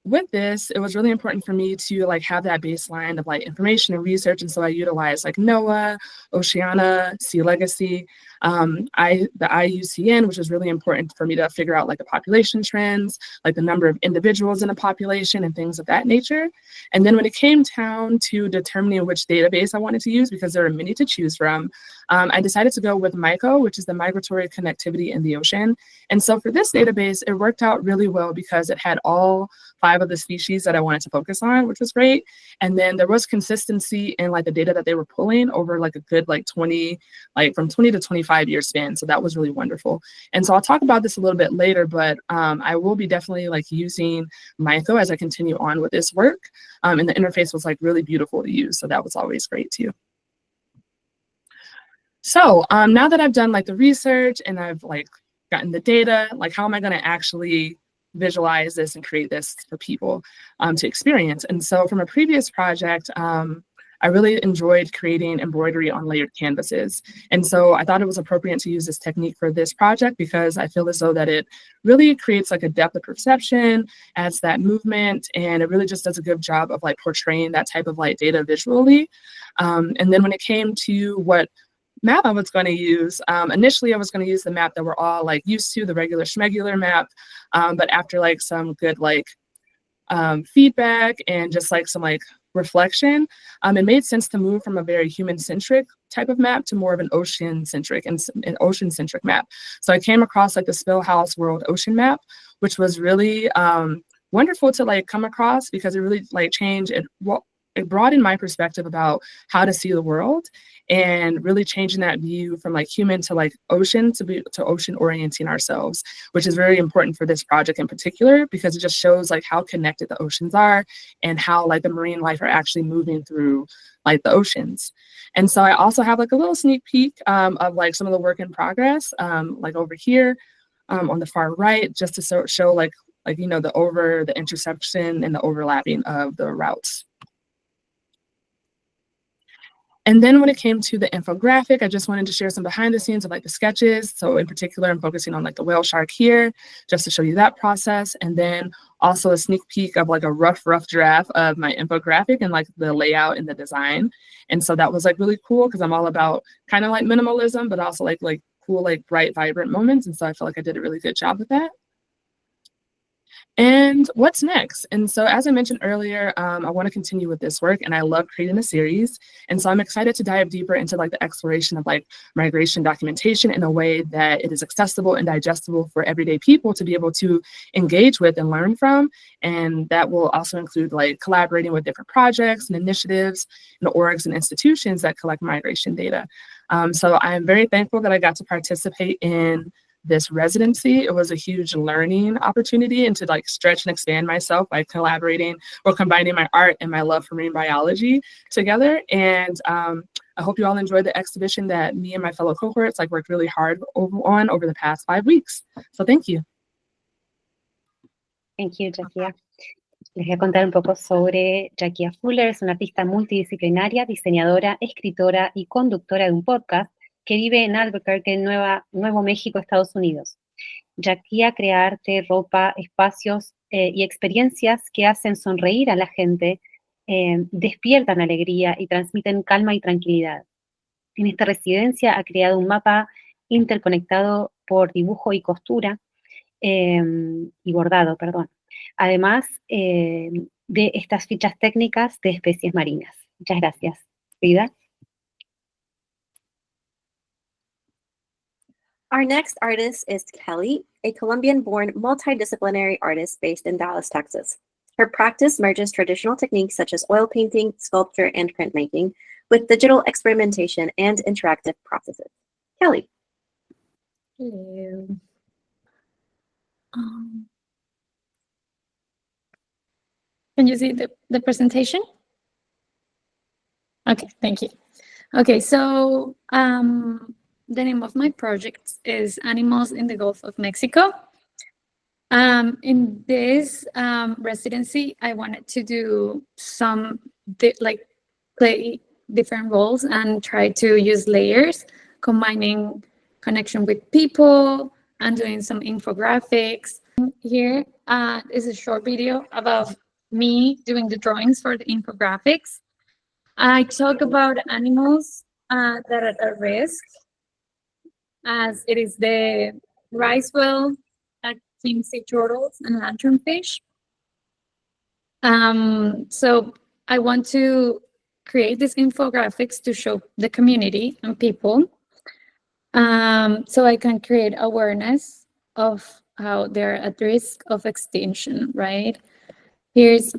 With this, it was really important for me to like have that baseline of like information and research. And so I utilized like NOAA, Oceana, Sea Legacy, the IUCN, which was really important for me to figure out like the population trends, like the number of individuals in a population and things of that nature. And then when it came down to determining which database I wanted to use, because there are many to choose from, I decided to go with MICO, which is the Migratory Connectivity in the Ocean. And so for this database, it worked out really well because it had all 5 of the species that I wanted to focus on, which was great. And then there was consistency in like the data that they were pulling over like a good like from 20 to 25 year span. So that was really wonderful. And so I'll talk about this a little bit later, but I will be definitely like using MICO as I continue on with this work. And the interface was like really beautiful to use. So that was always great too. So now that I've done like the research and I've like gotten the data, like how am I going to actually visualize this and create this for people to experience? And so from a previous project, I really enjoyed creating embroidery on layered canvases. And so I thought it was appropriate to use this technique for this project because I feel as though that it really creates like a depth of perception, adds that movement, and it really just does a good job of like portraying that type of like data visually. And then when it came to what map I was going to use, initially I was going to use the map that we're all like used to, the regular schmegular map, but after like some good like feedback and just like some like reflection, it made sense to move from a very human-centric type of map to more of an ocean-centric and an ocean-centric map. So I came across like the Spillhouse World Ocean Map, which was really wonderful to like come across because it really like changed it. it broadened my perspective about how to see the world, and really changing that view from like human to like ocean to ocean orienting ourselves, which is very important for this project in particular, because it just shows like how connected the oceans are and how like the marine life are actually moving through like the oceans. And so I also have like a little sneak peek of like some of the work in progress, like over here on the far right, just to show like you know, the intersection and the overlapping of the routes. And then when it came to the infographic, I just wanted to share some behind the scenes of like the sketches. So in particular, I'm focusing on like the whale shark here, just to show you that process. And then also a sneak peek of like a rough draft of my infographic and like the layout and the design. And so that was like really cool, because I'm all about kind of like minimalism, but also like cool, like bright, vibrant moments. And so I feel like I did a really good job with that. And what's next? And so, as I mentioned earlier, I want to continue with this work, and I love creating a series. And so I'm excited to dive deeper into like the exploration of like migration documentation in a way that it is accessible and digestible for everyday people to be able to engage with and learn from. And that will also include like collaborating with different projects and initiatives and orgs and institutions that collect migration data. So I'm very thankful that I got to participate in this residency. It was a huge learning opportunity, and to like stretch and expand myself by collaborating or combining my art and my love for marine biology together. And I hope you all enjoyed the exhibition that me and my fellow cohorts like worked really hard over the past 5 weeks. So thank you. Thank you, Jacquia. Les voy a contar un poco sobre Jacquia Fuller. Es una artista multidisciplinaria, diseñadora, escritora y conductora de un podcast que vive en Albuquerque, Nuevo México, Estados Unidos. Jacquia crea arte, ropa, espacios y experiencias que hacen sonreír a la gente, despiertan alegría y transmiten calma y tranquilidad. En esta residencia ha creado un mapa interconectado por dibujo y costura, y bordado, perdón. Además de estas fichas técnicas de especies marinas. Muchas gracias. Frida. Our next artist is Kelly, a Colombian-born multidisciplinary artist based in Dallas, Texas. Her practice merges traditional techniques such as oil painting, sculpture, and printmaking with digital experimentation and interactive processes. Kelly. Hello. Can you see the presentation? Okay, thank you. Okay, so the name of my project is Animals in the Gulf of Mexico. In this residency, I wanted to do some play different roles and try to use layers, combining connection with people and doing some infographics. Here is a short video about me doing the drawings for the infographics. I talk about animals that are at risk, as it is the rice whale, king sea turtles, and lanternfish. So I want to create these infographics to show the community and people, so I can create awareness of how they're at risk of extinction, right? Here's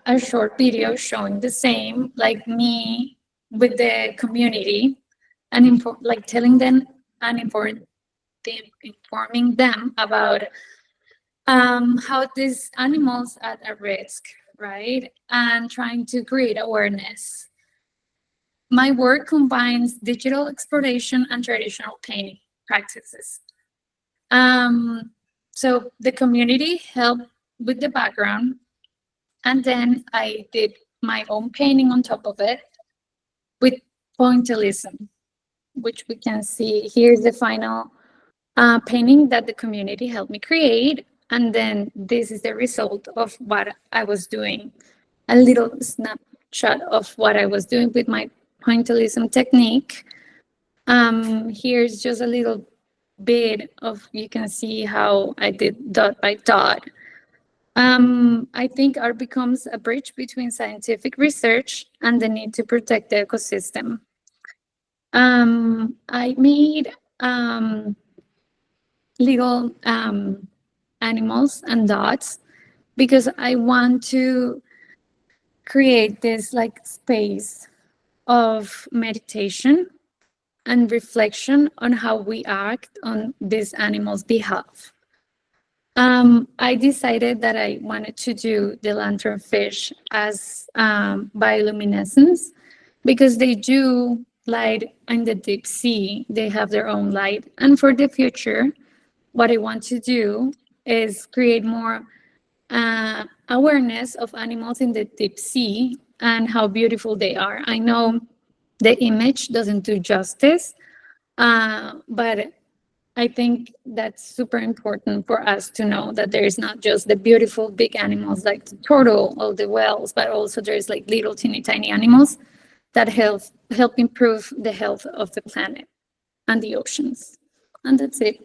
a short video showing the same, like me with the community, and telling them and informing them about how these animals are at risk, right? And trying to create awareness. My work combines digital exploration and traditional painting practices. So the community helped with the background, and then I did my own painting on top of it with pointillism, which we can see. Here's the final painting that the community helped me create. And then this is the result of what I was doing. A little snapshot of what I was doing with my pointillism technique. Here's just a little bit of, you can see how I did dot by dot. I think art becomes a bridge between scientific research and the need to protect the ecosystem. I made little animals and dots because I want to create this like space of meditation and reflection on how we act on these animals' behalf. I decided that I wanted to do the lanternfish as bioluminescence because they do light in the deep sea. They have their own light. And for the future, what I want to do is create more awareness of animals in the deep sea and how beautiful they are. I know the image doesn't do justice, but I think that's super important for us to know that there is not just the beautiful big animals like the turtle or the whales, but also there's like little teeny tiny animals that help improve the health of the planet and the oceans. And that's it.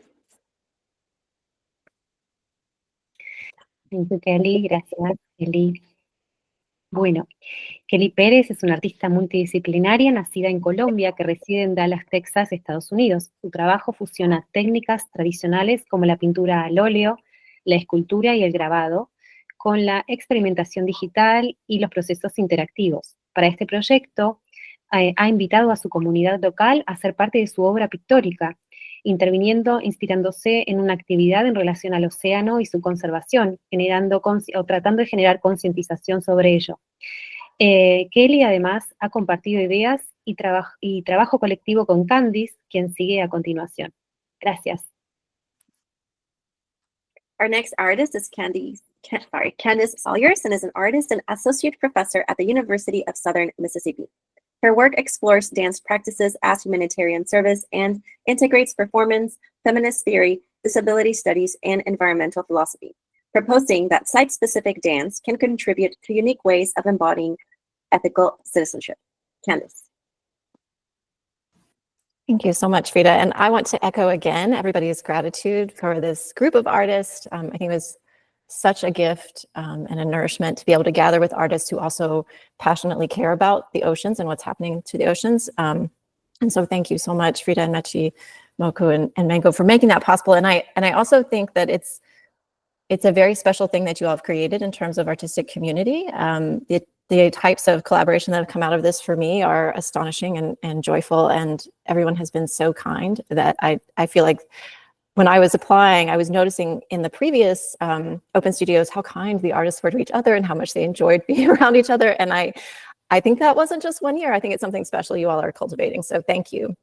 Thank you, Kelly. Gracias, Kelly. Bueno, Kelly Pérez es una artista multidisciplinaria nacida en Colombia que reside en Dallas, Texas, Estados Unidos. Su trabajo fusiona técnicas tradicionales como la pintura al óleo, la escultura y el grabado, con la experimentación digital y los procesos interactivos. Para este proyecto, ha invitado a su comunidad local a ser parte de su obra pictórica, inspirándose en una actividad en relación al océano y su conservación, tratando de generar concientización sobre ello. Kelly además ha compartido ideas y trabajo colectivo con Candice, quien sigue a continuación. Gracias. Our next artist is Candice Salyers, and is an artist and associate professor at the University of Southern Mississippi. Her work explores dance practices as humanitarian service and integrates performance, feminist theory, disability studies, and environmental philosophy, proposing that site-specific dance can contribute to unique ways of embodying ethical citizenship. Candice. Thank you so much, Frida. And I want to echo again everybody's gratitude for this group of artists. I think it was such a gift and a nourishment to be able to gather with artists who also passionately care about the oceans and what's happening to the oceans. And so thank you so much, Frida and Mechi, Moku, and Mango for making that possible. And I also think that it's a very special thing that you all have created in terms of artistic community. The types of collaboration that have come out of this for me are astonishing and joyful, and everyone has been so kind that I feel like when I was applying, I was noticing in the previous open studios how kind the artists were to each other and how much they enjoyed being around each other. And I think that wasn't just 1 year. I think it's something special you all are cultivating. So thank you.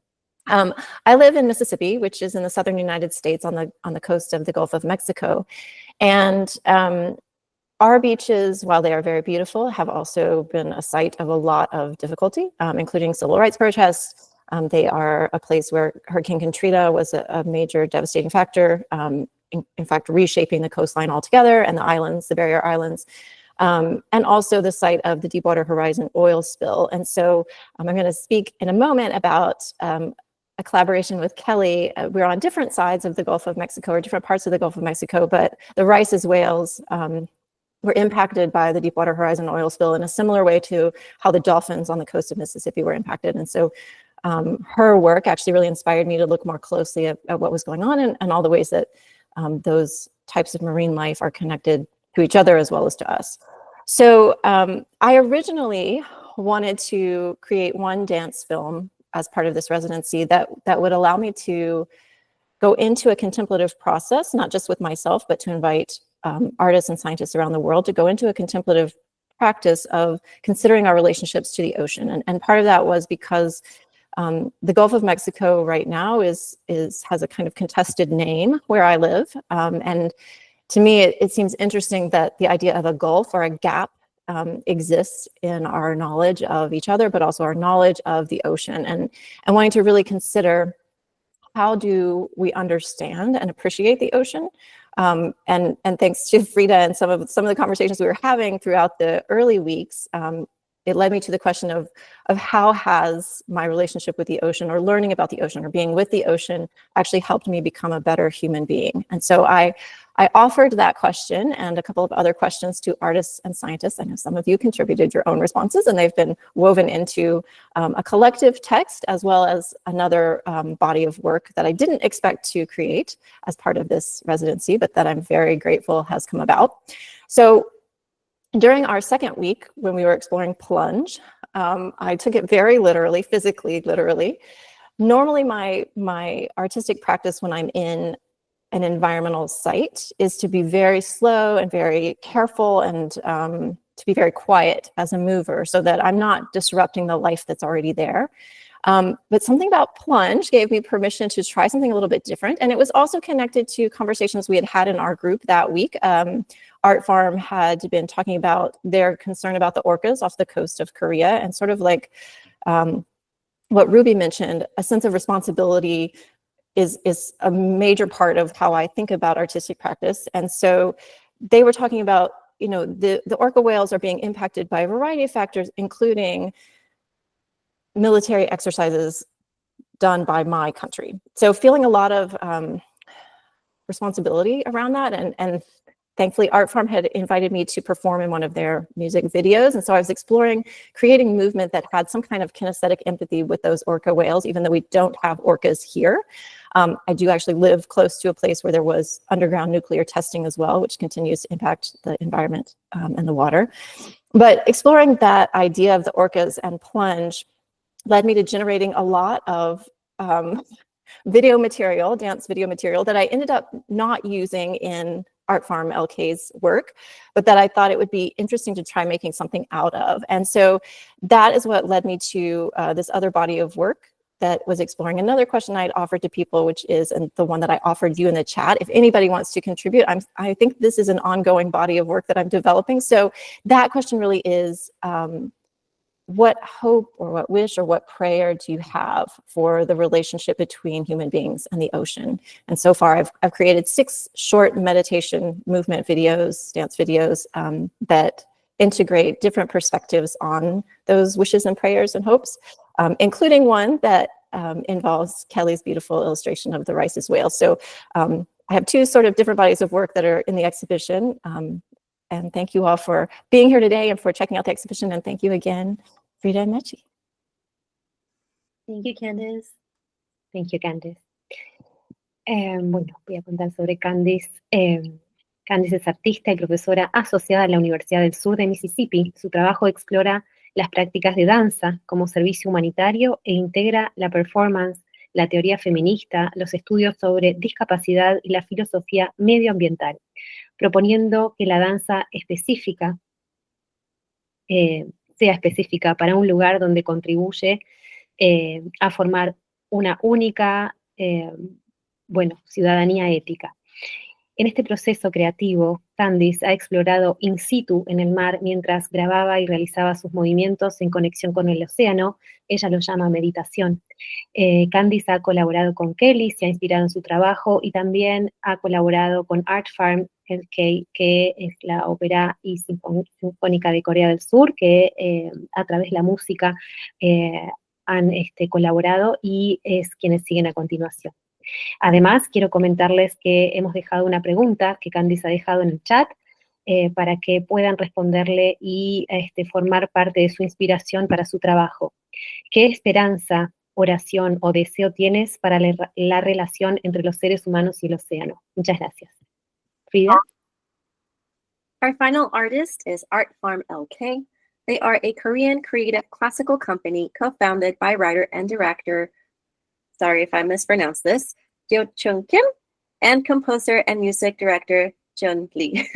I live in Mississippi, which is in the southern United States on the coast of the Gulf of Mexico. And our beaches, while they are very beautiful, have also been a site of a lot of difficulty, including civil rights protests. They are a place where Hurricane Katrina was a major devastating factor, in fact, reshaping the coastline altogether and the islands, the barrier islands, and also the site of the Deepwater Horizon oil spill. And so I'm going to speak in a moment about a collaboration with Kelly. We're on different sides of the Gulf of Mexico, or different parts of the Gulf of Mexico, but the Rice's whales were impacted by the Deepwater Horizon oil spill in a similar way to how the dolphins on the coast of Mississippi were impacted. And so her work actually really inspired me to look more closely at what was going on and all the ways that those types of marine life are connected to each other as well as to us. So I originally wanted to create one dance film as part of this residency that would allow me to go into a contemplative process, not just with myself, but to invite artists and scientists around the world to go into a contemplative practice of considering our relationships to the ocean. And part of that was because the Gulf of Mexico right now has a kind of contested name where I live. And to me, it seems interesting that the idea of a gulf or a gap exists in our knowledge of each other, but also our knowledge of the ocean, and wanting to really consider how do we understand and appreciate the ocean. And thanks to Frida and some of the conversations we were having throughout the early weeks, it led me to the question of how has my relationship with the ocean, or learning about the ocean, or being with the ocean, actually helped me become a better human being. And so I offered that question and a couple of other questions to artists and scientists. I know some of you contributed your own responses, and they've been woven into a collective text, as well as another body of work that I didn't expect to create as part of this residency, but that I'm very grateful has come about. So During our second week, when we were exploring plunge, I took it very literally, physically literally. Normally, my artistic practice when I'm in an environmental site is to be very slow and very careful and to be very quiet as a mover so that I'm not disrupting the life that's already there. But something about plunge gave me permission to try something a little bit different. And it was also connected to conversations we had had in our group that week. Art Farm had been talking about their concern about the orcas off the coast of Korea, and sort of like what Ruby mentioned, a sense of responsibility is a major part of how I think about artistic practice. And so they were talking about, you know, the orca whales are being impacted by a variety of factors, including military exercises done by my country. So feeling a lot of responsibility around that, and thankfully Art Farm had invited me to perform in one of their music videos. And so I was exploring creating movement that had some kind of kinesthetic empathy with those orca whales, even though we don't have orcas here. I do actually live close to a place where there was underground nuclear testing as well, which continues to impact the environment and the water. But exploring that idea of the orcas and plunge led me to generating a lot of video material, dance video material, that I ended up not using in Art Farm LK's work, but that I thought it would be interesting to try making something out of. And so that is what led me to this other body of work that was exploring another question I'd offered to people, which is, and the one that I offered you in the chat, if anybody wants to contribute, I think this is an ongoing body of work that I'm developing. So that question really is, what hope or what wish or what prayer do you have for the relationship between human beings and the ocean? And so far I've created 6 short meditation movement videos, dance videos that integrate different perspectives on those wishes and prayers and hopes, including one that involves Kelly's beautiful illustration of the Rice's whale. So I have 2 sort of different bodies of work that are in the exhibition. And thank you all for being here today and for checking out the exhibition. And thank you again, Frida and Mechi. Thank you, Candice. Thank you, Candice. Bueno, voy a contar sobre Candice. Candice es artista y profesora asociada a la Universidad del Sur de Mississippi. Su trabajo explora las prácticas de danza como servicio humanitario e integra la performance, la teoría feminista, los estudios sobre discapacidad y la filosofía medioambiental, proponiendo que la danza específica sea específica para un lugar donde contribuye a formar una única, ciudadanía ética. En este proceso creativo, Candice ha explorado in situ en el mar mientras grababa y realizaba sus movimientos en conexión con el océano. Ella lo llama meditación. Candice ha colaborado con Kelly, se ha inspirado en su trabajo y también ha colaborado con Art Farm LK, que es la ópera y sinfónica de Corea del Sur, que a través de la música han colaborado y es quienes siguen a continuación. Además, quiero comentarles que hemos dejado una pregunta que Candice ha dejado en el chat para que puedan responderle y formar parte de su inspiración para su trabajo. ¿Qué esperanza, oración o deseo tienes para la relación entre los seres humanos y el océano? Muchas gracias. Frida? Our final artist is Art Farm LK. They are a Korean creative classical company co-founded by writer and director, sorry if I mispronounced this, Yo Chung Kim, and composer and music director Jun Lee.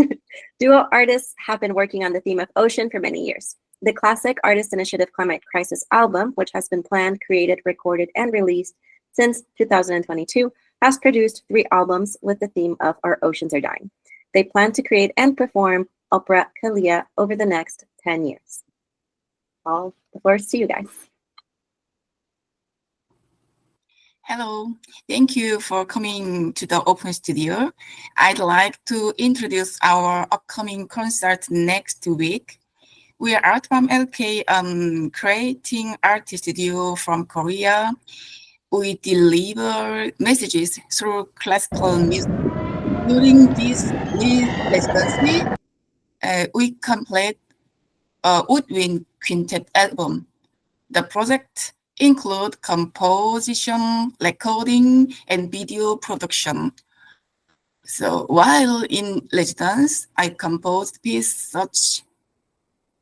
Duo artists have been working on the theme of ocean for many years. The Classic Artist Initiative Climate Crisis album, which has been planned, created, recorded, and released since 2022, has produced 3 albums with the theme of Our Oceans Are Dying. They plan to create and perform opera Kalia over the next 10 years. All the floor is to you guys. Hello, thank you for coming to the Open Studio. I'd like to introduce our upcoming concert next week. We are Art Farm LK, creating art studio from Korea. We deliver messages through classical music. During this residency, we complete a woodwind quintet album. The project include composition, recording, and video production. So while in residence, I composed pieces such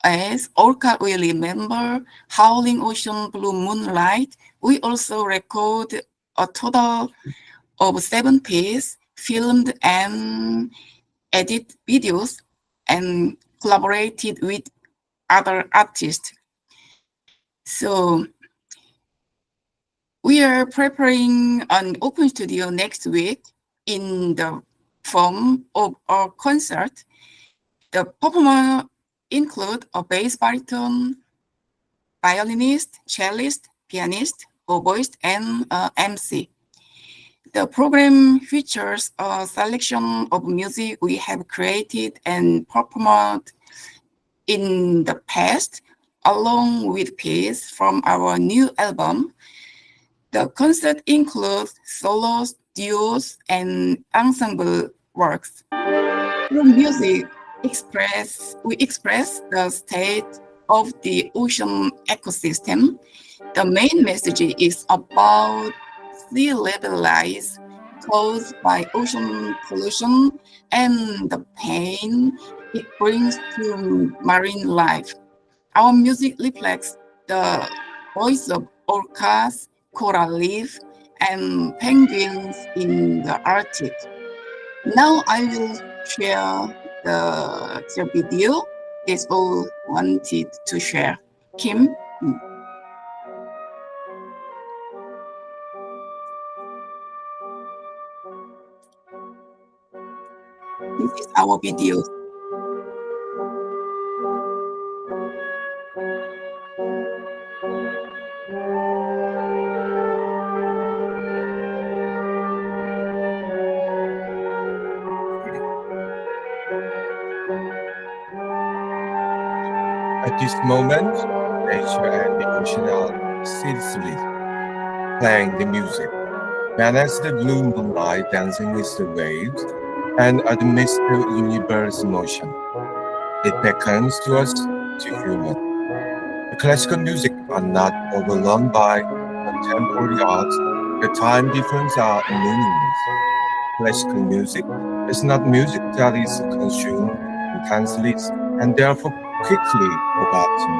as Orca will remember Howling Ocean Blue Moonlight, we also record a total of 7 pieces, filmed and edit videos, and collaborated with other artists. So we are preparing an open studio next week in the form of a concert. The performer include a bass baritone, violinist, cellist, pianist, oboist, and MC. The program features a selection of music we have created and performed in the past, along with pieces from our new album. The concert includes solos, duos, and ensemble works. Through music, we express the state of the ocean ecosystem. The main message is about sea level rise caused by ocean pollution and the pain it brings to marine life. Our music reflects the voice of orcas, coral reef, and penguins in the Arctic. Now I will share the video. That's all wanted to share. Kim? This is our video. At this moment, nature and the ocean are ceaselessly playing the music. Manage the blue moonlight dancing with the waves and amidst the universe motion. It beckons to us, to human. The classical music are not overrun by contemporary art. The time difference are meaningless. Classical music is not music that is consumed intensely and therefore quickly forgotten.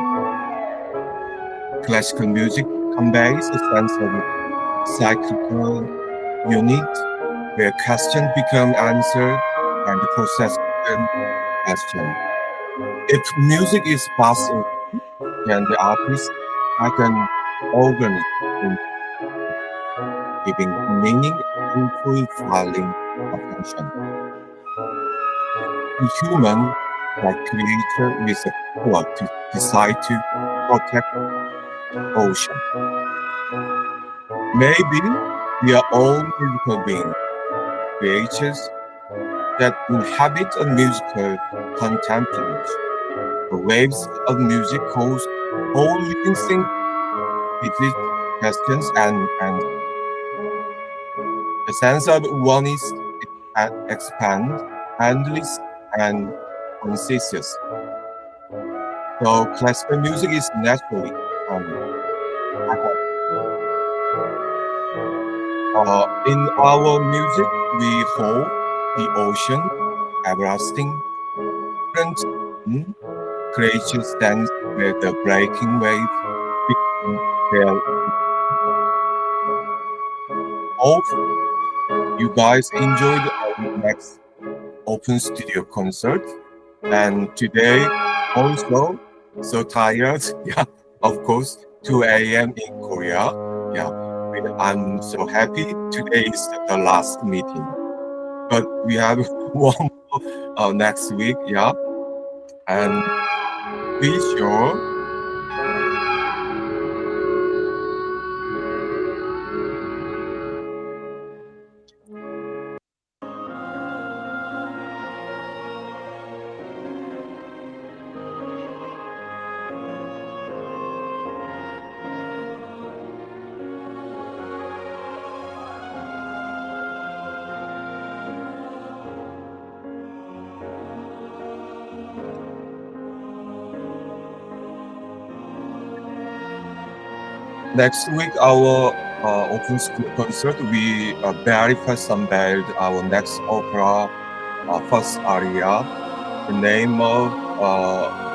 Classical music conveys a sense of cyclical unit where questions become answered and the process becomes questioned. If music is passive, then the artist like an organic in giving meaning and fulfilling a function. The human, like creature, is a power to decide to protect the ocean. Maybe we are all musical beings, creatures that inhabit a musical contemplation. The waves of music cause all living things visit questions and the sense of one is expand, endless, and conscious. So classical music is naturally in our music, we hold the ocean, everlasting, creatures dance with the breaking wave. Hope you guys enjoyed our next open studio concert. And today also so tired. Yeah, of course, 2 a.m. in Korea. Yeah, I'm so happy. Today is the last meeting, but we have one more next week. Yeah, and be sure. Next week, our open school concert, we very first unveiled our next opera, first aria. The name of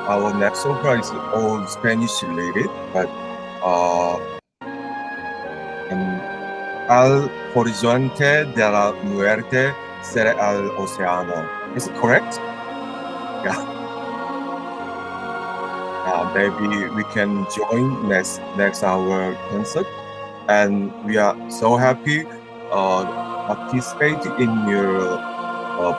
our next opera is all Spanish related, but al horizonte de la muerte será el océano. Is it correct? Yeah. Maybe we can join next our concert, and we are so happy participating in your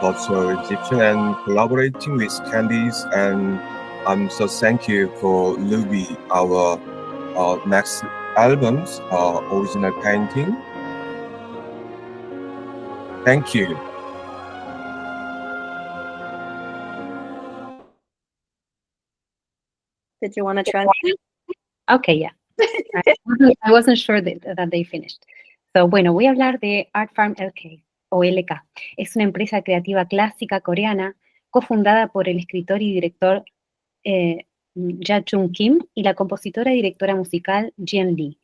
virtual exhibition and collaborating with Candice, and I'm so thank you for Ruby, our next album's original painting. Thank you. Did you want to translate? Okay, yeah. I wasn't sure that they finished. So, bueno, voy a hablar de Art Farm LK, o LK. Es una empresa creativa clásica coreana cofundada por el escritor y director Ja Chung Kim y la compositora y directora musical Jean Lee.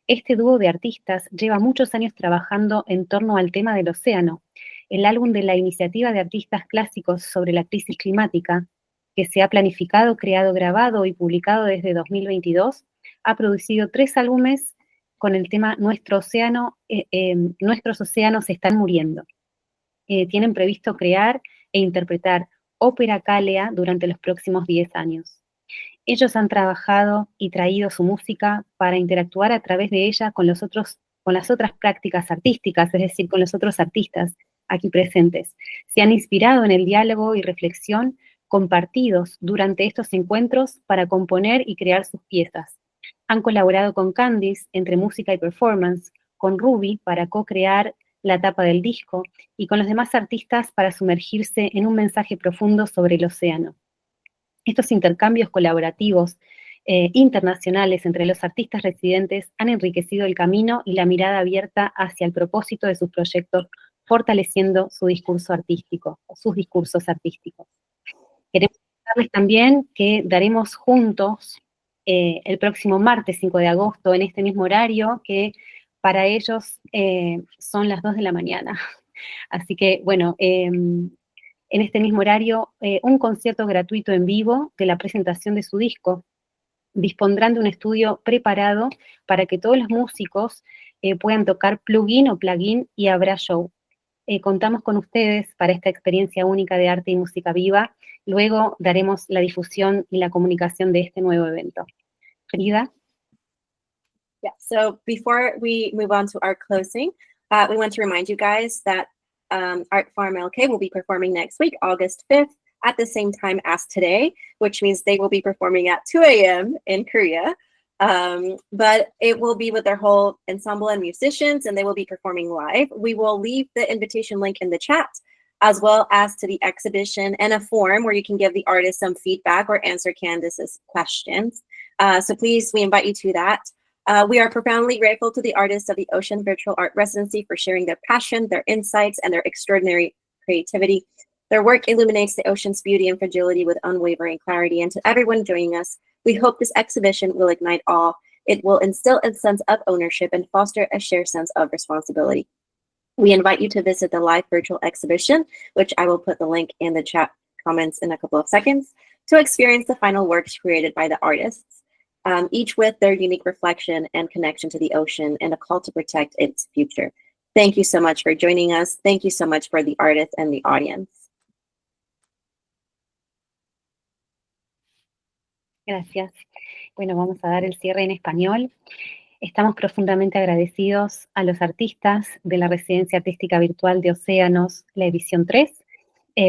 Este dúo de artistas lleva muchos años trabajando en torno al tema del océano. El álbum de la iniciativa de artistas clásicos sobre la crisis climática, que se ha planificado, creado, grabado y publicado desde 2022, ha producido 3 álbumes con el tema Nuestros océanos están muriendo. Tienen previsto crear e interpretar ópera cálea durante los próximos 10 años. Ellos han trabajado y traído su música para interactuar a través de ella con las otras prácticas artísticas, es decir, con los otros artistas aquí presentes. Se han inspirado en el diálogo y reflexión compartidos durante estos encuentros para componer y crear sus piezas. Han colaborado con Candice entre música y performance, con Ruby para co-crear la tapa del disco y con los demás artistas para sumergirse en un mensaje profundo sobre el océano. Estos intercambios colaborativos internacionales entre los artistas residentes han enriquecido el camino y la mirada abierta hacia el propósito de sus proyectos, fortaleciendo su discurso artístico, sus discursos artísticos. Queremos contarles también que daremos juntos el próximo martes 5 de agosto en este mismo horario, que para ellos son las 2 de la mañana. Así que, bueno, en este mismo horario, un concierto gratuito en vivo de la presentación de su disco. Dispondrán de un estudio preparado para que todos los músicos puedan tocar plugin o plugin y habrá show. Contamos con ustedes para esta experiencia única de arte y música viva. Luego daremos la difusión y la comunicación de este nuevo evento. Frida? Yeah, so before we move on to our closing, we want to remind you guys that Art Farm LK will be performing next week, August 5th, at the same time as today, which means they will be performing at 2 a.m. in Korea. But it will be with their whole ensemble and musicians, and they will be performing live. We will leave the invitation link in the chat, as well as to the exhibition and a form where you can give the artist some feedback or answer Candice's questions. So please, we invite you to that. We are profoundly grateful to the artists of the Ocean Virtual Art Residency for sharing their passion, their insights, and their extraordinary creativity. Their work illuminates the ocean's beauty and fragility with unwavering clarity. And to everyone joining us, we hope this exhibition will ignite awe. It will instill a sense of ownership and foster a shared sense of responsibility. We invite you to visit the live virtual exhibition, which I will put the link in the chat comments in a couple of seconds, to experience the final works created by the artists, each with their unique reflection and connection to the ocean and a call to protect its future. Thank you so much for joining us. Thank you so much for the artists and the audience. Gracias. Bueno, vamos a dar el cierre en español. Estamos profundamente agradecidos a los artistas de la Residencia Artística Virtual de Océanos, la edición 3,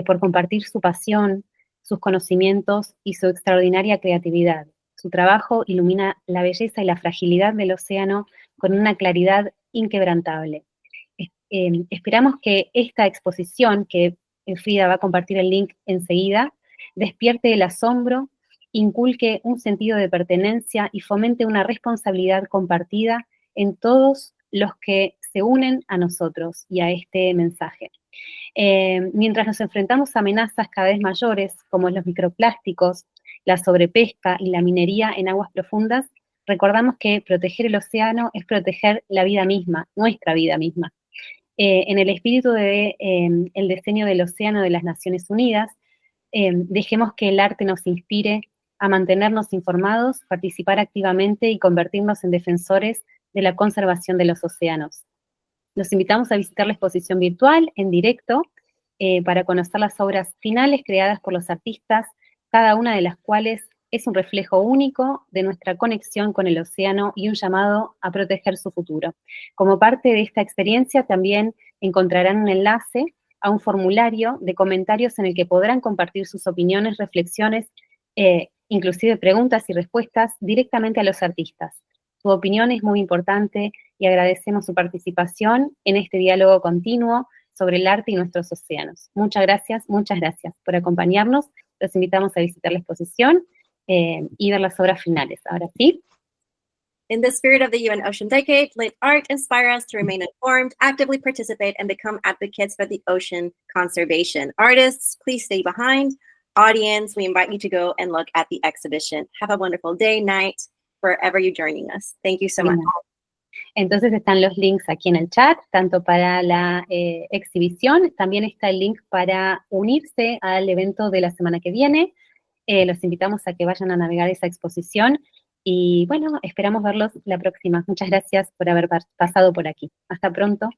por compartir su pasión, sus conocimientos y su extraordinaria creatividad. Su trabajo ilumina la belleza y la fragilidad del océano con una claridad inquebrantable. Esperamos que esta exposición, que Frida va a compartir el link enseguida, despierte el asombro, inculque un sentido de pertenencia y fomente una responsabilidad compartida en todos los que se unen a nosotros y a este mensaje. Mientras nos enfrentamos a amenazas cada vez mayores, como los microplásticos, la sobrepesca y la minería en aguas profundas, recordamos que proteger el océano es proteger la vida misma, nuestra vida misma. En el espíritu de el diseño del océano de las Naciones Unidas, dejemos que el arte nos inspire a mantenernos informados, participar activamente y convertirnos en defensores de la conservación de los océanos. Los invitamos a visitar la exposición virtual en directo para conocer las obras finales creadas por los artistas, cada una de las cuales es un reflejo único de nuestra conexión con el océano y un llamado a proteger su futuro. Como parte de esta experiencia también encontrarán un enlace a un formulario de comentarios en el que podrán compartir sus opiniones, reflexiones, inclusive preguntas y respuestas directamente a los artistas. Su opinión es muy importante y agradecemos su participación en este diálogo continuo sobre el arte y nuestros océanos. Muchas gracias por acompañarnos. Los invitamos a visitar la exposición y ver las obras finales. Ahora sí. In the spirit of the UN Ocean Decade, let art inspire us to remain informed, actively participate, and become advocates for the ocean conservation. Artists, please stay behind. Audience, we invite you to go and look at the exhibition. Have a wonderful day, night, wherever you're joining us. Thank you so much. Entonces están los links aquí en el chat, tanto para la exhibición, también está el link para unirse al evento de la semana que viene. Los invitamos a que vayan a navegar esa exposición y bueno, esperamos verlos la próxima. Muchas gracias por haber pasado por aquí. Hasta pronto.